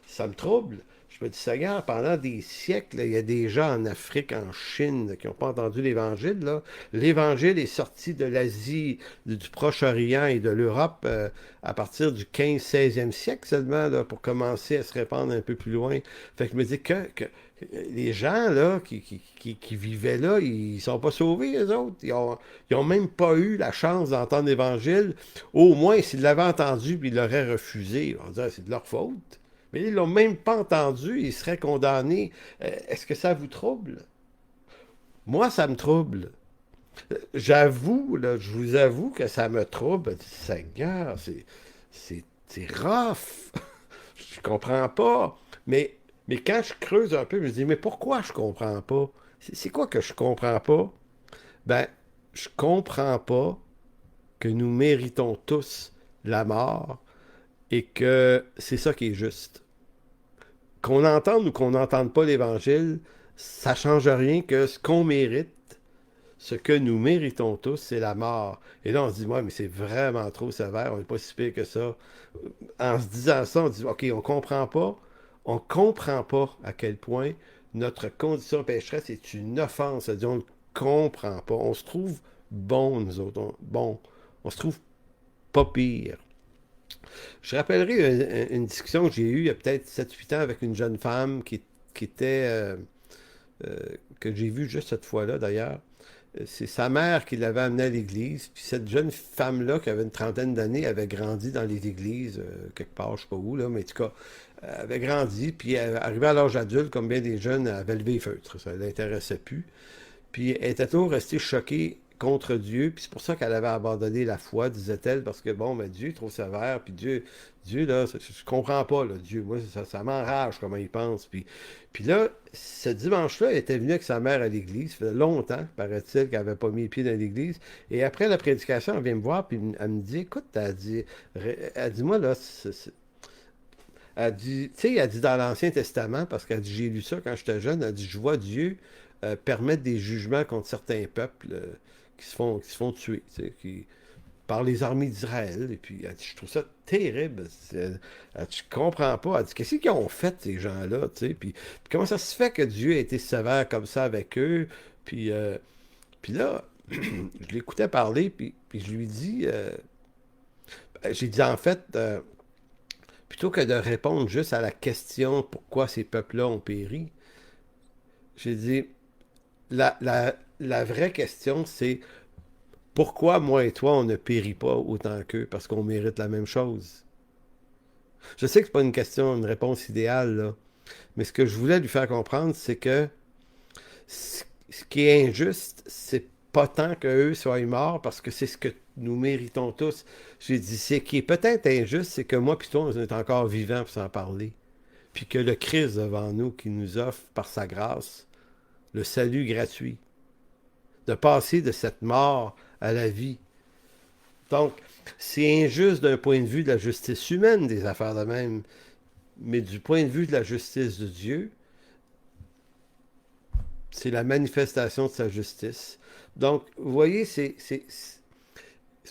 ça me trouble. Je me dis, Seigneur, pendant des siècles, il y a des gens en Afrique, en Chine, qui n'ont pas entendu l'Évangile. Là. L'Évangile est sorti de l'Asie, du Proche-Orient et de l'Europe à partir du 15-16e siècle seulement, là, pour commencer à se répandre un peu plus loin. Fait que je me dis que les gens là, qui vivaient là, ils sont pas sauvés, eux autres. Ils ont même pas eu la chance d'entendre l'Évangile. Au moins, s'ils l'avaient entendu, puis ils l'auraient refusé. On dirait c'est de leur faute. Mais ils ne l'ont même pas entendu, ils seraient condamnés. Est-ce que ça vous trouble? Moi, ça me trouble. J'avoue, là, je vous avoue que ça me trouble. Seigneur, c'est rough. Je comprends pas. Mais quand je creuse un peu, je me dis, mais pourquoi je comprends pas? C'est quoi que je comprends pas? Ben, je comprends pas que nous méritons tous la mort et que c'est ça qui est juste. Qu'on entende ou qu'on n'entende pas l'Évangile, ça ne change rien que ce qu'on mérite, ce que nous méritons tous, c'est la mort. Et là, on se dit, ouais, mais c'est vraiment trop sévère, on n'est pas si pire que ça. En se disant ça, on dit, OK, on comprend pas à quel point notre condition pécheresse est une offense. C'est-à-dire, on ne comprend pas. On se trouve bon, nous autres. On se trouve pas pire. Je rappellerai une discussion que j'ai eue il y a peut-être 7-8 ans avec une jeune femme qui était, que j'ai vue juste cette fois-là d'ailleurs. C'est sa mère qui l'avait amenée à l'église. Puis cette jeune femme-là, qui avait une trentaine d'années, avait grandi dans les églises, quelque part, je ne sais pas où, là, mais en tout cas, elle avait grandi. Puis arrivée à l'âge adulte, comme bien des jeunes, elle avait levé les feutres. Ça ne l'intéressait plus. Puis elle était toujours restée choquée contre Dieu, puis c'est pour ça qu'elle avait abandonné la foi, disait-elle, parce que, bon, ben, Dieu est trop sévère, puis Dieu là, je comprends pas, là, Dieu, moi, ça m'enrage comment il pense, puis là, ce dimanche-là, elle était venue avec sa mère à l'église, ça faisait longtemps, paraît-il, qu'elle n'avait pas mis les pieds dans l'église, et après la prédication, elle vient me voir, puis elle me dit, écoute, elle dit, moi, là, elle dit, tu sais, elle dit dans l'Ancien Testament, parce qu'elle dit, j'ai lu ça quand j'étais jeune, elle dit, je vois Dieu permettre des jugements contre certains peuples qui se font tuer, par les armées d'Israël. Et puis, elle dit, je trouve ça terrible. Elle dit, je comprends pas. Elle dit, qu'est-ce qu'ils ont fait, ces gens-là? Puis comment ça se fait que Dieu a été sévère comme ça avec eux? Puis là, je l'écoutais parler, puis je lui dis, j'ai dit, en fait, plutôt que de répondre juste à la question pourquoi ces peuples-là ont péri, j'ai dit, la vraie question, c'est pourquoi moi et toi, on ne périt pas autant qu'eux? Parce qu'on mérite la même chose. Je sais que c'est pas une réponse idéale, là, mais ce que je voulais lui faire comprendre, c'est que ce qui est injuste, c'est pas tant qu'eux soient morts, parce que c'est ce que nous méritons tous. J'ai dit, ce qui est peut-être injuste, c'est que moi et toi, on est encore vivants pour s'en parler. Puis que le Christ devant nous, qui nous offre par sa grâce le salut gratuit, de passer de cette mort à la vie. Donc, c'est injuste d'un point de vue de la justice humaine, des affaires de même, mais du point de vue de la justice de Dieu, c'est la manifestation de sa justice. Donc, vous voyez, c'est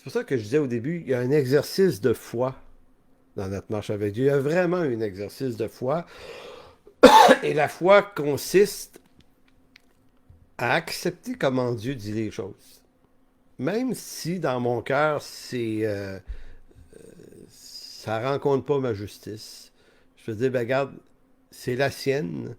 pour ça que je disais au début, il y a un exercice de foi dans notre marche avec Dieu. Il y a vraiment un exercice de foi. Et la foi consiste à accepter comment Dieu dit les choses. Même si dans mon cœur, ça rencontre pas ma justice. Je veux dire, ben regarde, c'est la sienne.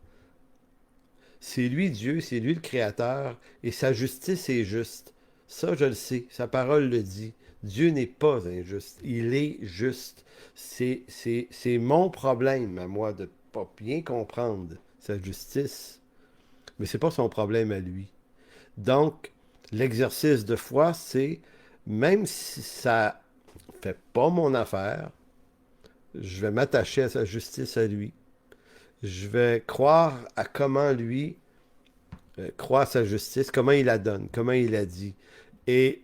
C'est lui Dieu, c'est lui le Créateur, et sa justice est juste. Ça, je le sais, sa parole le dit. Dieu n'est pas injuste, il est juste. C'est mon problème à moi de ne pas bien comprendre sa justice, mais c'est pas son problème à lui. Donc, l'exercice de foi, c'est, même si ça fait pas mon affaire, je vais m'attacher à sa justice à lui. Je vais croire à comment lui croit à sa justice, comment il la donne, comment il la dit. Et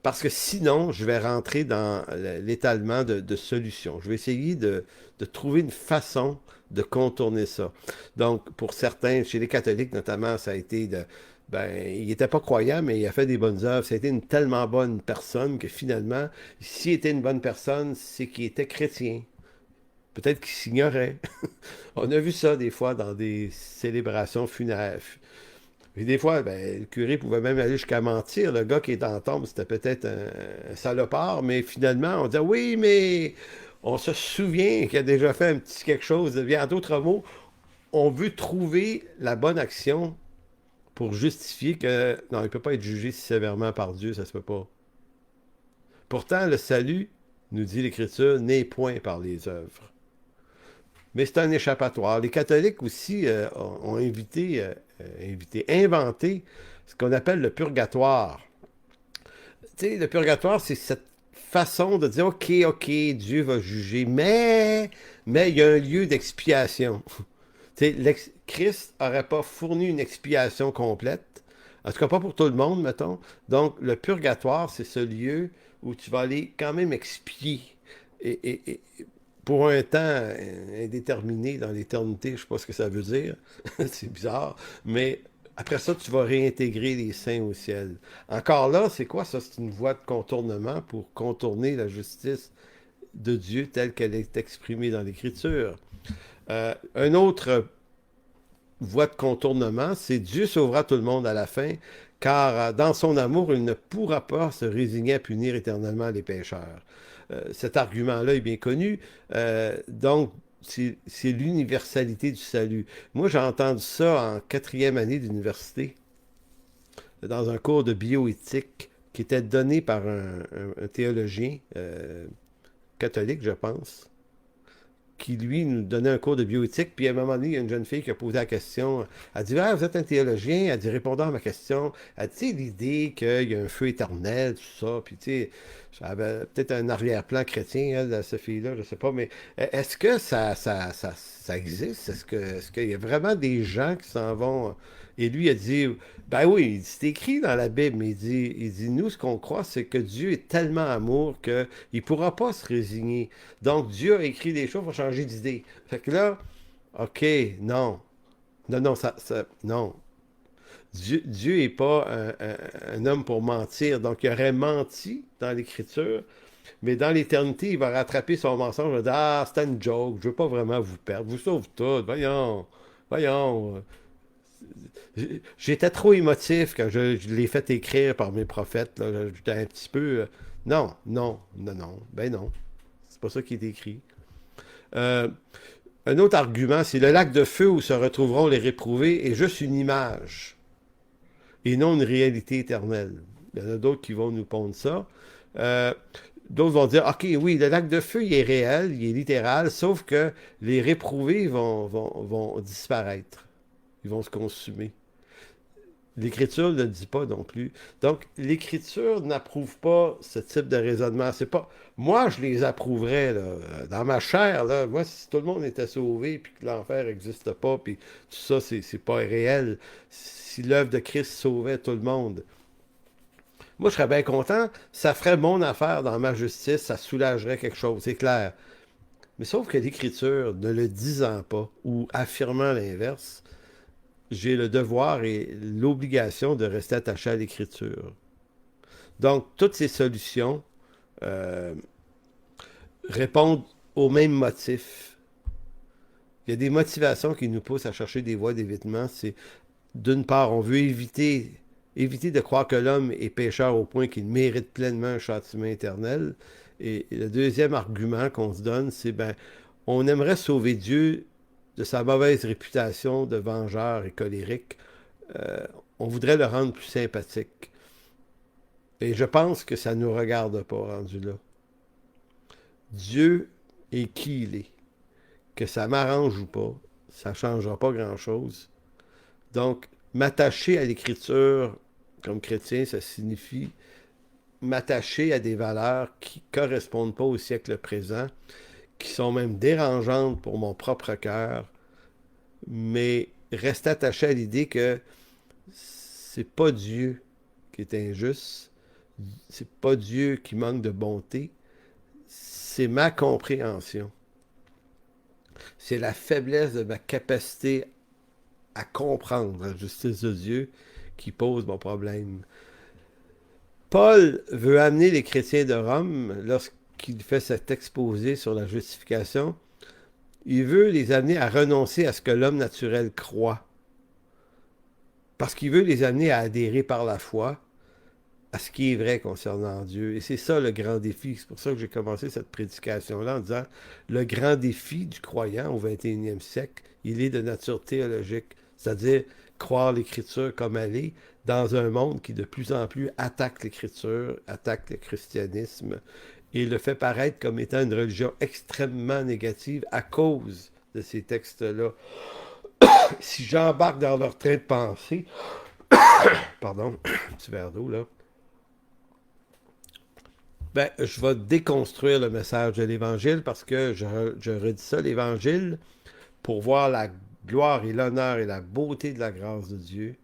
parce que sinon, je vais rentrer dans l'étalement de solutions. Je vais essayer de trouver une façon de contourner ça. Donc, pour certains, chez les catholiques notamment, ça a été il n'était pas croyant, mais il a fait des bonnes œuvres. Ça a été une tellement bonne personne que finalement, s'il était une bonne personne, c'est qu'il était chrétien. Peut-être qu'il s'ignorait. On a vu ça des fois dans des célébrations funéraires. Et des fois, le curé pouvait même aller jusqu'à mentir. Le gars qui est en tombe, c'était peut-être un salopard, mais finalement, on disait oui, mais on se souvient qu'il a déjà fait un petit quelque chose. En d'autres mots, on veut trouver la bonne action pour justifier que non, il ne peut pas être jugé si sévèrement par Dieu, ça se peut pas. Pourtant, le salut, nous dit l'Écriture, n'est point par les œuvres. Mais c'est un échappatoire. Les catholiques aussi ont inventé ce qu'on appelle le purgatoire. Tu sais, le purgatoire, c'est cette façon de dire, OK, Dieu va juger, mais il y a un lieu d'expiation. Tu sais, Christ n'aurait pas fourni une expiation complète, en tout cas pas pour tout le monde, mettons. Donc, le purgatoire, c'est ce lieu où tu vas aller quand même expier. Et pour un temps indéterminé dans l'éternité, je ne sais pas ce que ça veut dire, c'est bizarre, mais après ça, tu vas réintégrer les saints au ciel. Encore là, c'est quoi ça? C'est une voie de contournement pour contourner la justice de Dieu telle qu'elle est exprimée dans l'Écriture. Un autre voie de contournement, c'est Dieu sauvera tout le monde à la fin, car dans son amour, il ne pourra pas se résigner à punir éternellement les pécheurs. Cet argument-là est bien connu. Donc, c'est l'universalité du salut. Moi, j'ai entendu ça en 4e année d'université, dans un cours de bioéthique qui était donné par un théologien catholique, je pense, qui, lui, nous donnait un cours de bioéthique. Puis, à un moment donné, il y a une jeune fille qui a posé la question. Elle dit, ah, vous êtes un théologien? Elle dit, répondant à ma question, elle dit, tu sais, l'idée qu'il y a un feu éternel, tout ça. Puis, tu sais, j'avais peut-être un arrière-plan chrétien, elle, cette fille-là, je sais pas. Mais est-ce que ça existe? Est-ce qu'il y a vraiment des gens qui s'en vont? Et lui a dit, ben oui, c'est écrit dans la Bible, mais il dit, nous, ce qu'on croit, c'est que Dieu est tellement amour qu'il ne pourra pas se résigner. Donc, Dieu a écrit des choses pour changer d'idée. Fait que là, OK, non. Non, non. Dieu n'est pas un homme pour mentir. Donc, il aurait menti dans l'Écriture, mais dans l'éternité, il va rattraper son mensonge. Il va dire, ah, c'était une joke, je ne veux pas vraiment vous perdre. Vous sauve tout. Voyons, voyons. J'étais trop émotif quand je l'ai fait écrire par mes prophètes. Là. J'étais un petit peu... non, non, non, non. Ben non. C'est pas ça qui est écrit. Euh, un autre argument, c'est le lac de feu où se retrouveront les réprouvés est juste une image et non une réalité éternelle. Il y en a d'autres qui vont nous pondre ça. Euh, D'autres vont dire, OK, oui, le lac de feu, il est réel, il est littéral, sauf que les réprouvés vont disparaître. Ils vont se consumer. L'Écriture ne le dit pas non plus. Donc, l'Écriture n'approuve pas ce type de raisonnement. C'est pas... Moi, je les approuverais, là, dans ma chair. Là. Moi, si tout le monde était sauvé, puis que l'enfer n'existe pas, puis tout ça, c'est pas réel. Si l'œuvre de Christ sauvait tout le monde, moi, je serais bien content. Ça ferait mon affaire dans ma justice. Ça soulagerait quelque chose, c'est clair. Mais sauf que l'Écriture, ne le disant pas, ou affirmant l'inverse, j'ai le devoir et l'obligation de rester attaché à l'Écriture. Donc, toutes ces solutions euh, répondent au même motif. Il y a des motivations qui nous poussent à chercher des voies d'évitement. C'est, d'une part, on veut éviter de croire que l'homme est pécheur au point qu'il mérite pleinement un châtiment éternel. Et le deuxième argument qu'on se donne, c'est, ben, on aimerait sauver Dieu de sa mauvaise réputation de vengeur et colérique. On voudrait le rendre plus sympathique. Et je pense que ça ne nous regarde pas, rendu là. Dieu est qui il est. Que ça m'arrange ou pas, ça ne changera pas grand-chose. Donc, m'attacher à l'Écriture comme chrétien, ça signifie m'attacher à des valeurs qui ne correspondent pas au siècle présent, qui sont même dérangeantes pour mon propre cœur, mais rester attaché à l'idée que c'est pas Dieu qui est injuste, c'est pas Dieu qui manque de bonté, c'est ma compréhension. C'est la faiblesse de ma capacité à comprendre la justice de Dieu qui pose mon problème. Paul veut amener les chrétiens de Rome, lorsqu'il fait cet exposé sur la justification, il veut les amener à renoncer à ce que l'homme naturel croit. Parce qu'il veut les amener à adhérer par la foi à ce qui est vrai concernant Dieu. Et c'est ça le grand défi. C'est pour ça que j'ai commencé cette prédication-là en disant le grand défi du croyant au 21e siècle, il est de nature théologique, c'est-à-dire croire l'Écriture comme elle est dans un monde qui de plus en plus attaque l'Écriture, attaque le christianisme et le fait paraître comme étant une religion extrêmement négative à cause de ces textes-là. Si j'embarque dans leur train de pensée, pardon, un petit verre d'eau là, ben, je vais déconstruire le message de l'Évangile parce que je redis ça, l'Évangile, pour voir la gloire et l'honneur et la beauté de la grâce de Dieu,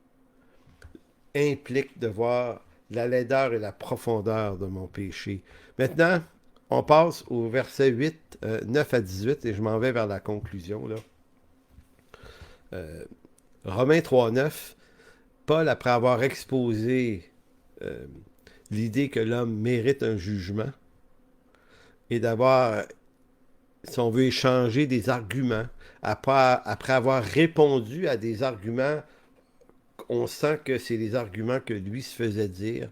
implique de voir la laideur et la profondeur de mon péché. Maintenant, on passe au verset 8, 9 à 18, et je m'en vais vers la conclusion. Là. Romains 3, 9, Paul, après avoir exposé l'idée que l'homme mérite un jugement et d'avoir, si on veut, échanger des arguments, après avoir répondu à des arguments, on sent que c'est les arguments que lui se faisait dire.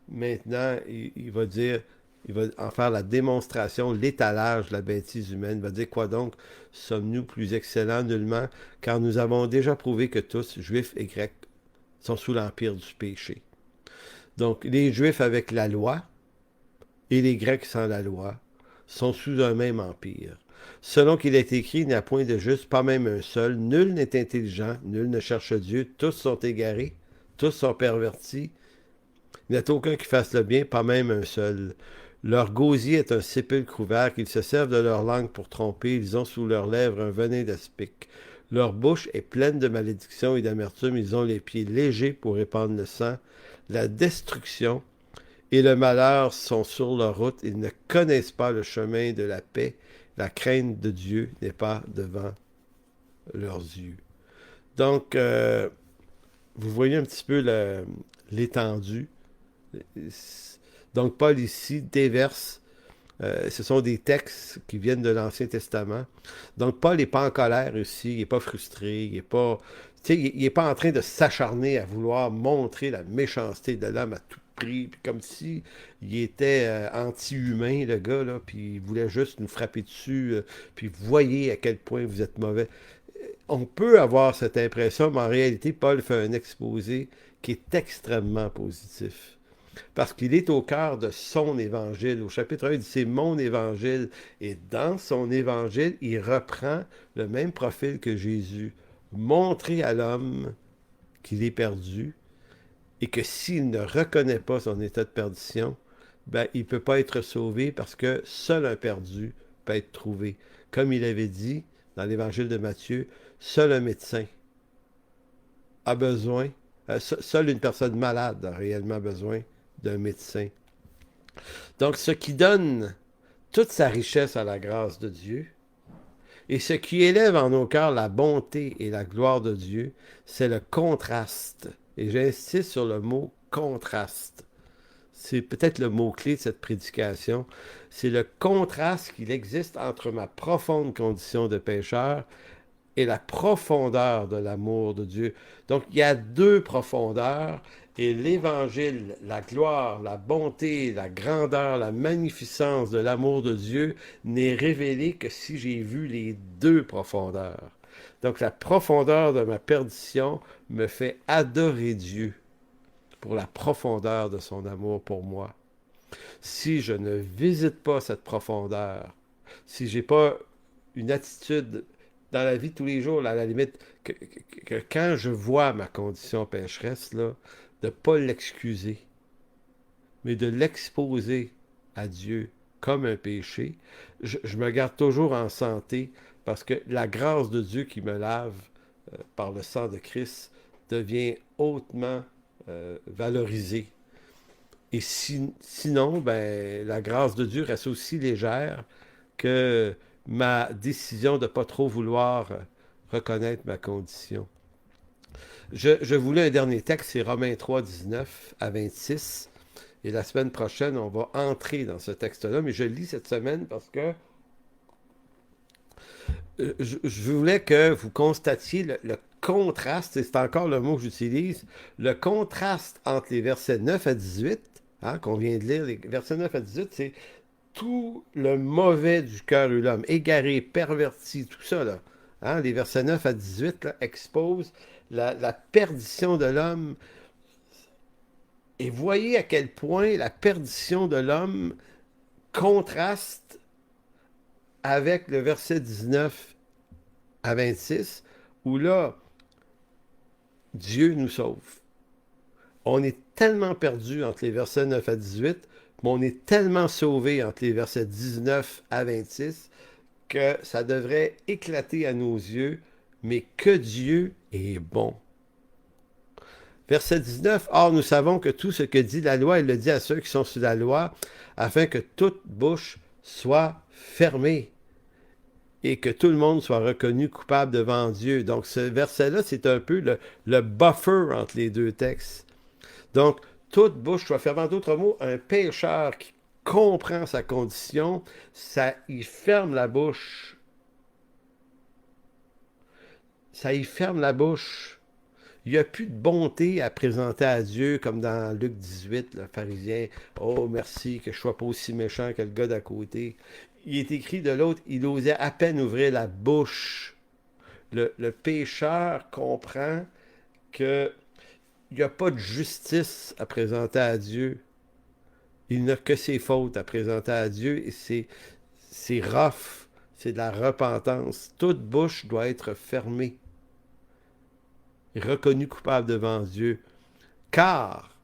Maintenant, il va dire, il va en faire la démonstration, l'étalage de la bêtise humaine. Il va dire quoi donc? Sommes-nous plus excellents nullement, car nous avons déjà prouvé que tous, juifs et grecs, sont sous l'empire du péché. Donc, les Juifs avec la loi et les Grecs sans la loi sont sous un même empire. Selon qu'il est écrit, il n'y a point de juste, pas même un seul. Nul n'est intelligent, nul ne cherche Dieu. Tous sont égarés, tous sont pervertis. Il n'y a aucun qui fasse le bien, pas même un seul. Leur gosier est un sépulcre ouvert, qu'ils se servent de leur langue pour tromper. Ils ont sous leurs lèvres un venin d'aspic. Leur bouche est pleine de malédiction et d'amertume. Ils ont les pieds légers pour répandre le sang. La destruction et le malheur sont sur leur route. Ils ne connaissent pas le chemin de la paix. La crainte de Dieu n'est pas devant leurs yeux. Donc, vous voyez un petit peu l'étendue. Donc, Paul ici déverse. Ce sont des textes qui viennent de l'Ancien Testament. Donc, Paul n'est pas en colère ici, il n'est pas frustré, il n'est pas, tu sais, il est pas en train de s'acharner à vouloir montrer la méchanceté de l'homme à tout prix, puis comme si il était anti-humain, le gars, là, puis il voulait juste nous frapper dessus, puis voyez à quel point vous êtes mauvais. On peut avoir cette impression, mais en réalité, Paul fait un exposé qui est extrêmement positif. Parce qu'il est au cœur de son évangile. Au chapitre 1, il dit c'est mon évangile. Et dans son évangile, il reprend le même profil que Jésus. Montrer à l'homme qu'il est perdu et que s'il ne reconnaît pas son état de perdition, ben, il ne peut pas être sauvé parce que seul un perdu peut être trouvé. Comme il avait dit dans l'évangile de Matthieu, seul un médecin a besoin, seule une personne malade a réellement besoin d'un médecin. Donc, ce qui donne toute sa richesse à la grâce de Dieu, et ce qui élève en nos cœurs la bonté et la gloire de Dieu, c'est le contraste. Et j'insiste sur le mot contraste. C'est peut-être le mot-clé de cette prédication. C'est le contraste qu'il existe entre ma profonde condition de pécheur et la profondeur de l'amour de Dieu. Donc, il y a deux profondeurs, et l'Évangile, la gloire, la bonté, la grandeur, la magnificence de l'amour de Dieu n'est révélée que si j'ai vu les deux profondeurs. Donc, la profondeur de ma perdition me fait adorer Dieu pour la profondeur de son amour pour moi. Si je ne visite pas cette profondeur, si je n'ai pas une attitude dans la vie de tous les jours, là, à la limite, que quand je vois ma condition pécheresse, là, de ne pas l'excuser, mais de l'exposer à Dieu comme un péché, je me garde toujours en santé parce que la grâce de Dieu qui me lave par le sang de Christ devient hautement valorisée. Et sinon, ben, la grâce de Dieu reste aussi légère que ma décision de ne pas trop vouloir reconnaître ma condition. Je voulais un dernier texte, c'est Romains 3, 19 à 26. Et la semaine prochaine, on va entrer dans ce texte-là, mais je le lis cette semaine parce que je voulais que vous constatiez le contraste, et c'est encore le mot que j'utilise, le contraste entre les versets 9 à 18, hein, qu'on vient de lire, les versets 9 à 18, c'est tout le mauvais du cœur de l'homme, égaré, perverti, tout ça, là. Hein, les versets 9 à 18 là, exposent la perdition de l'homme. Et voyez à quel point la perdition de l'homme contraste avec le verset 19 à 26, où là, Dieu nous sauve. On est tellement perdu entre les versets 9 à 18, mais on est tellement sauvé entre les versets 19 à 26, que ça devrait éclater à nos yeux, mais que Dieu est bon. Verset 19, « Or, nous savons que tout ce que dit la loi, il le dit à ceux qui sont sous la loi, afin que toute bouche soit fermée et que tout le monde soit reconnu coupable devant Dieu. » Donc, ce verset-là, c'est un peu le buffer entre les deux textes. Donc, toute bouche soit fermée. En d'autres mots, un pécheur qui comprend sa condition, ça y ferme la bouche. Ça y ferme la bouche. Il n'y a plus de bonté à présenter à Dieu, comme dans Luc 18, le pharisien. « Oh, merci que je ne sois pas aussi méchant que le gars d'à côté. » Il est écrit de l'autre, il osait à peine ouvrir la bouche. Le pécheur comprend qu'il n'y a pas de justice à présenter à Dieu. Il n'a que ses fautes à présenter à Dieu, et c'est rough, c'est de la repentance. Toute bouche doit être fermée. Reconnu coupable devant Dieu. Car,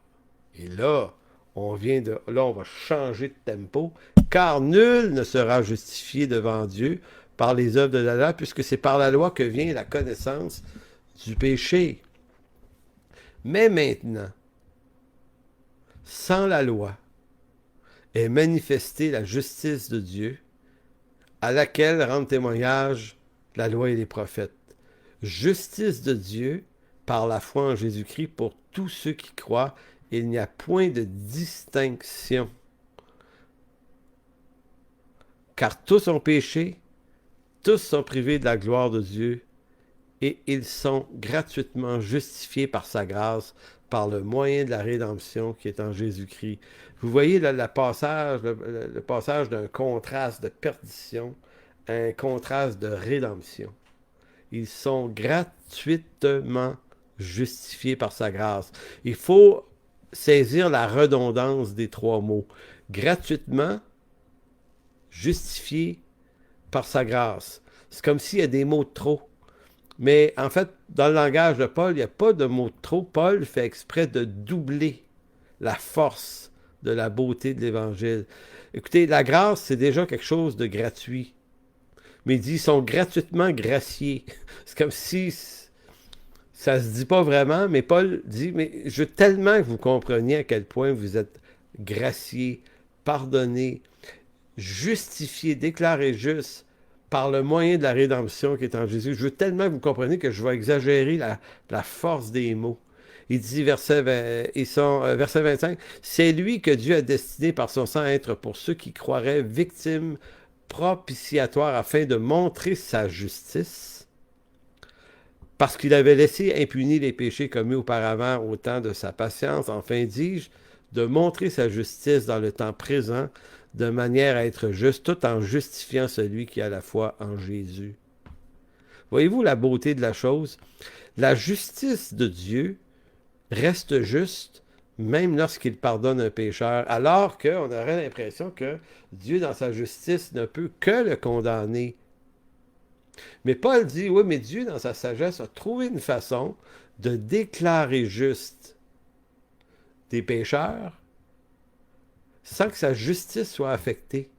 et là, on va changer de tempo, car nul ne sera justifié devant Dieu par les œuvres de la loi, puisque c'est par la loi que vient la connaissance du péché. Mais maintenant, sans la loi, est manifestée la justice de Dieu, à laquelle rendent témoignage la loi et les prophètes. Justice de Dieu par la foi en Jésus-Christ pour tous ceux qui croient. Il n'y a point de distinction. Car tous ont péché, tous sont privés de la gloire de Dieu, et ils sont gratuitement justifiés par sa grâce, par le moyen de la rédemption qui est en Jésus-Christ. Vous voyez là, le passage d'un contraste de perdition à un contraste de rédemption. Ils sont gratuitement justifiés par sa grâce. Il faut saisir la redondance des trois mots. Gratuitement, justifié par sa grâce. C'est comme s'il y a des mots de trop. Mais en fait, dans le langage de Paul, il n'y a pas de mots de trop. Paul fait exprès de doubler la force de la beauté de l'Évangile. Écoutez, la grâce, c'est déjà quelque chose de gratuit. Mais il dit, ils sont gratuitement graciés. C'est comme si ça ne se dit pas vraiment, mais Paul dit, mais je veux tellement que vous compreniez à quel point vous êtes graciés, pardonnés, justifiés, déclarés justes par le moyen de la rédemption qui est en Jésus. Je veux tellement que vous compreniez que je vais exagérer la force des mots. Il dit, verset 25, « C'est lui que Dieu a destiné par son sang à être pour ceux qui croiraient victimes propitiatoires afin de montrer sa justice, parce qu'il avait laissé impunis les péchés commis auparavant au temps de sa patience, enfin dis-je, de montrer sa justice dans le temps présent, de manière à être juste, tout en justifiant celui qui a la foi en Jésus. » Voyez-vous la beauté de la chose? La justice de Dieu reste juste, même lorsqu'il pardonne un pécheur, alors qu'on aurait l'impression que Dieu, dans sa justice, ne peut que le condamner. Mais Paul dit, oui, mais Dieu, dans sa sagesse, a trouvé une façon de déclarer juste des pécheurs sans que sa justice soit affectée.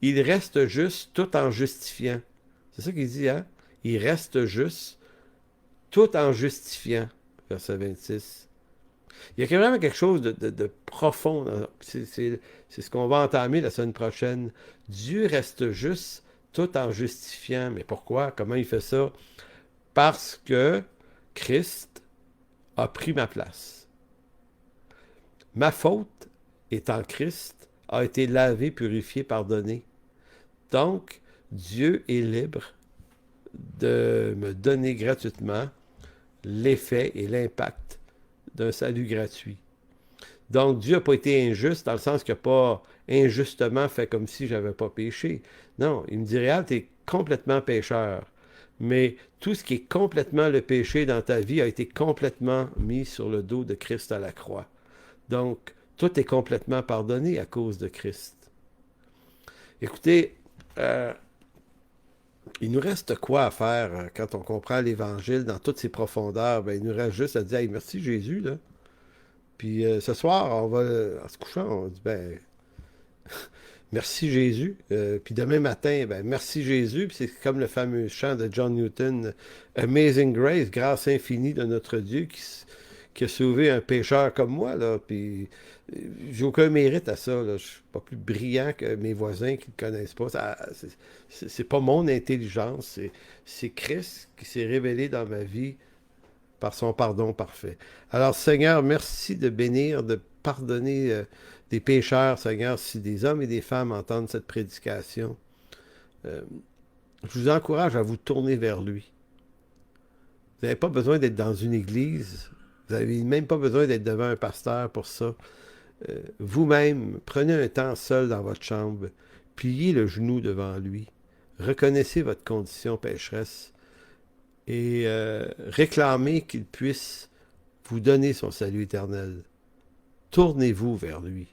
Il reste juste tout en justifiant. C'est ça qu'il dit, hein? Il reste juste tout en justifiant. Verset 26. Il y a vraiment quelque chose de profond. C'est ce qu'on va entamer la semaine prochaine. Dieu reste juste tout en justifiant. Mais pourquoi? Comment il fait ça? Parce que Christ a pris ma place. Ma faute étant Christ, a été lavé, purifié, pardonné. Donc, Dieu est libre de me donner gratuitement l'effet et l'impact d'un salut gratuit. Donc, Dieu n'a pas été injuste dans le sens qu'il n'a pas injustement fait comme si je n'avais pas péché. Non, il me dirait, ah, tu es complètement pécheur. Mais tout ce qui est complètement le péché dans ta vie a été complètement mis sur le dos de Christ à la croix. Donc, tout est complètement pardonné à cause de Christ. Écoutez, il nous reste quoi à faire quand on comprend l'Évangile dans toutes ses profondeurs? Ben, il nous reste juste à dire, hey, merci Jésus, là. Puis ce soir, on va, en se couchant, on dit, ben, merci Jésus. Puis demain matin, ben, merci Jésus. Puis c'est comme le fameux chant de John Newton, Amazing Grace, grâce infinie de notre Dieu qui a sauvé un pécheur comme moi, là. Puis j'ai aucun mérite à ça, là. Je suis pas plus brillant que mes voisins qui ne connaissent pas. C'est pas mon intelligence, c'est Christ qui s'est révélé dans ma vie par son pardon parfait. Alors, Seigneur, merci de bénir, de pardonner des pécheurs, Seigneur, si des hommes et des femmes entendent cette prédication. Je vous encourage à vous tourner vers lui. Vous n'avez pas besoin d'être dans une église. Vous n'avez même pas besoin d'être devant un pasteur pour ça. Vous-même, prenez un temps seul dans votre chambre, pliez le genou devant lui, reconnaissez votre condition pécheresse et réclamez qu'il puisse vous donner son salut éternel. Tournez-vous vers lui.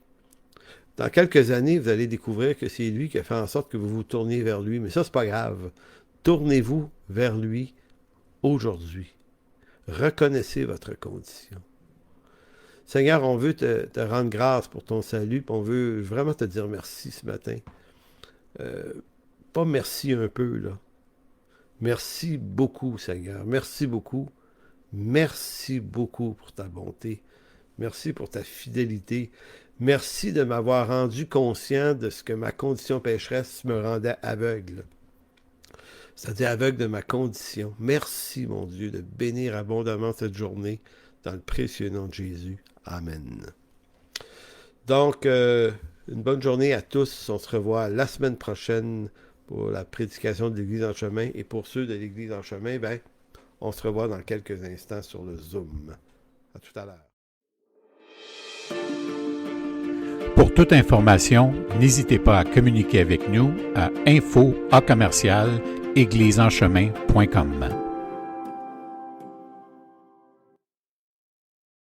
Dans quelques années, vous allez découvrir que c'est lui qui a fait en sorte que vous vous tourniez vers lui, mais ça, c'est pas grave. Tournez-vous vers lui aujourd'hui. Reconnaissez votre condition. Seigneur, on veut te rendre grâce pour ton salut, puis on veut vraiment te dire merci ce matin. Pas merci un peu, là. Merci beaucoup, Seigneur. Merci beaucoup. Merci beaucoup pour ta bonté. Merci pour ta fidélité. Merci de m'avoir rendu conscient de ce que ma condition pécheresse me rendait aveugle. c'est-à-dire aveugle de ma condition. Merci, mon Dieu, de bénir abondamment cette journée dans le précieux nom de Jésus. Amen. Donc, une bonne journée à tous. On se revoit la semaine prochaine pour la prédication de l'Église en chemin. Et pour ceux de l'Église en chemin, ben, on se revoit dans quelques instants sur le Zoom. À tout à l'heure. Pour toute information, n'hésitez pas à communiquer avec nous à info@égliseenchemin.com.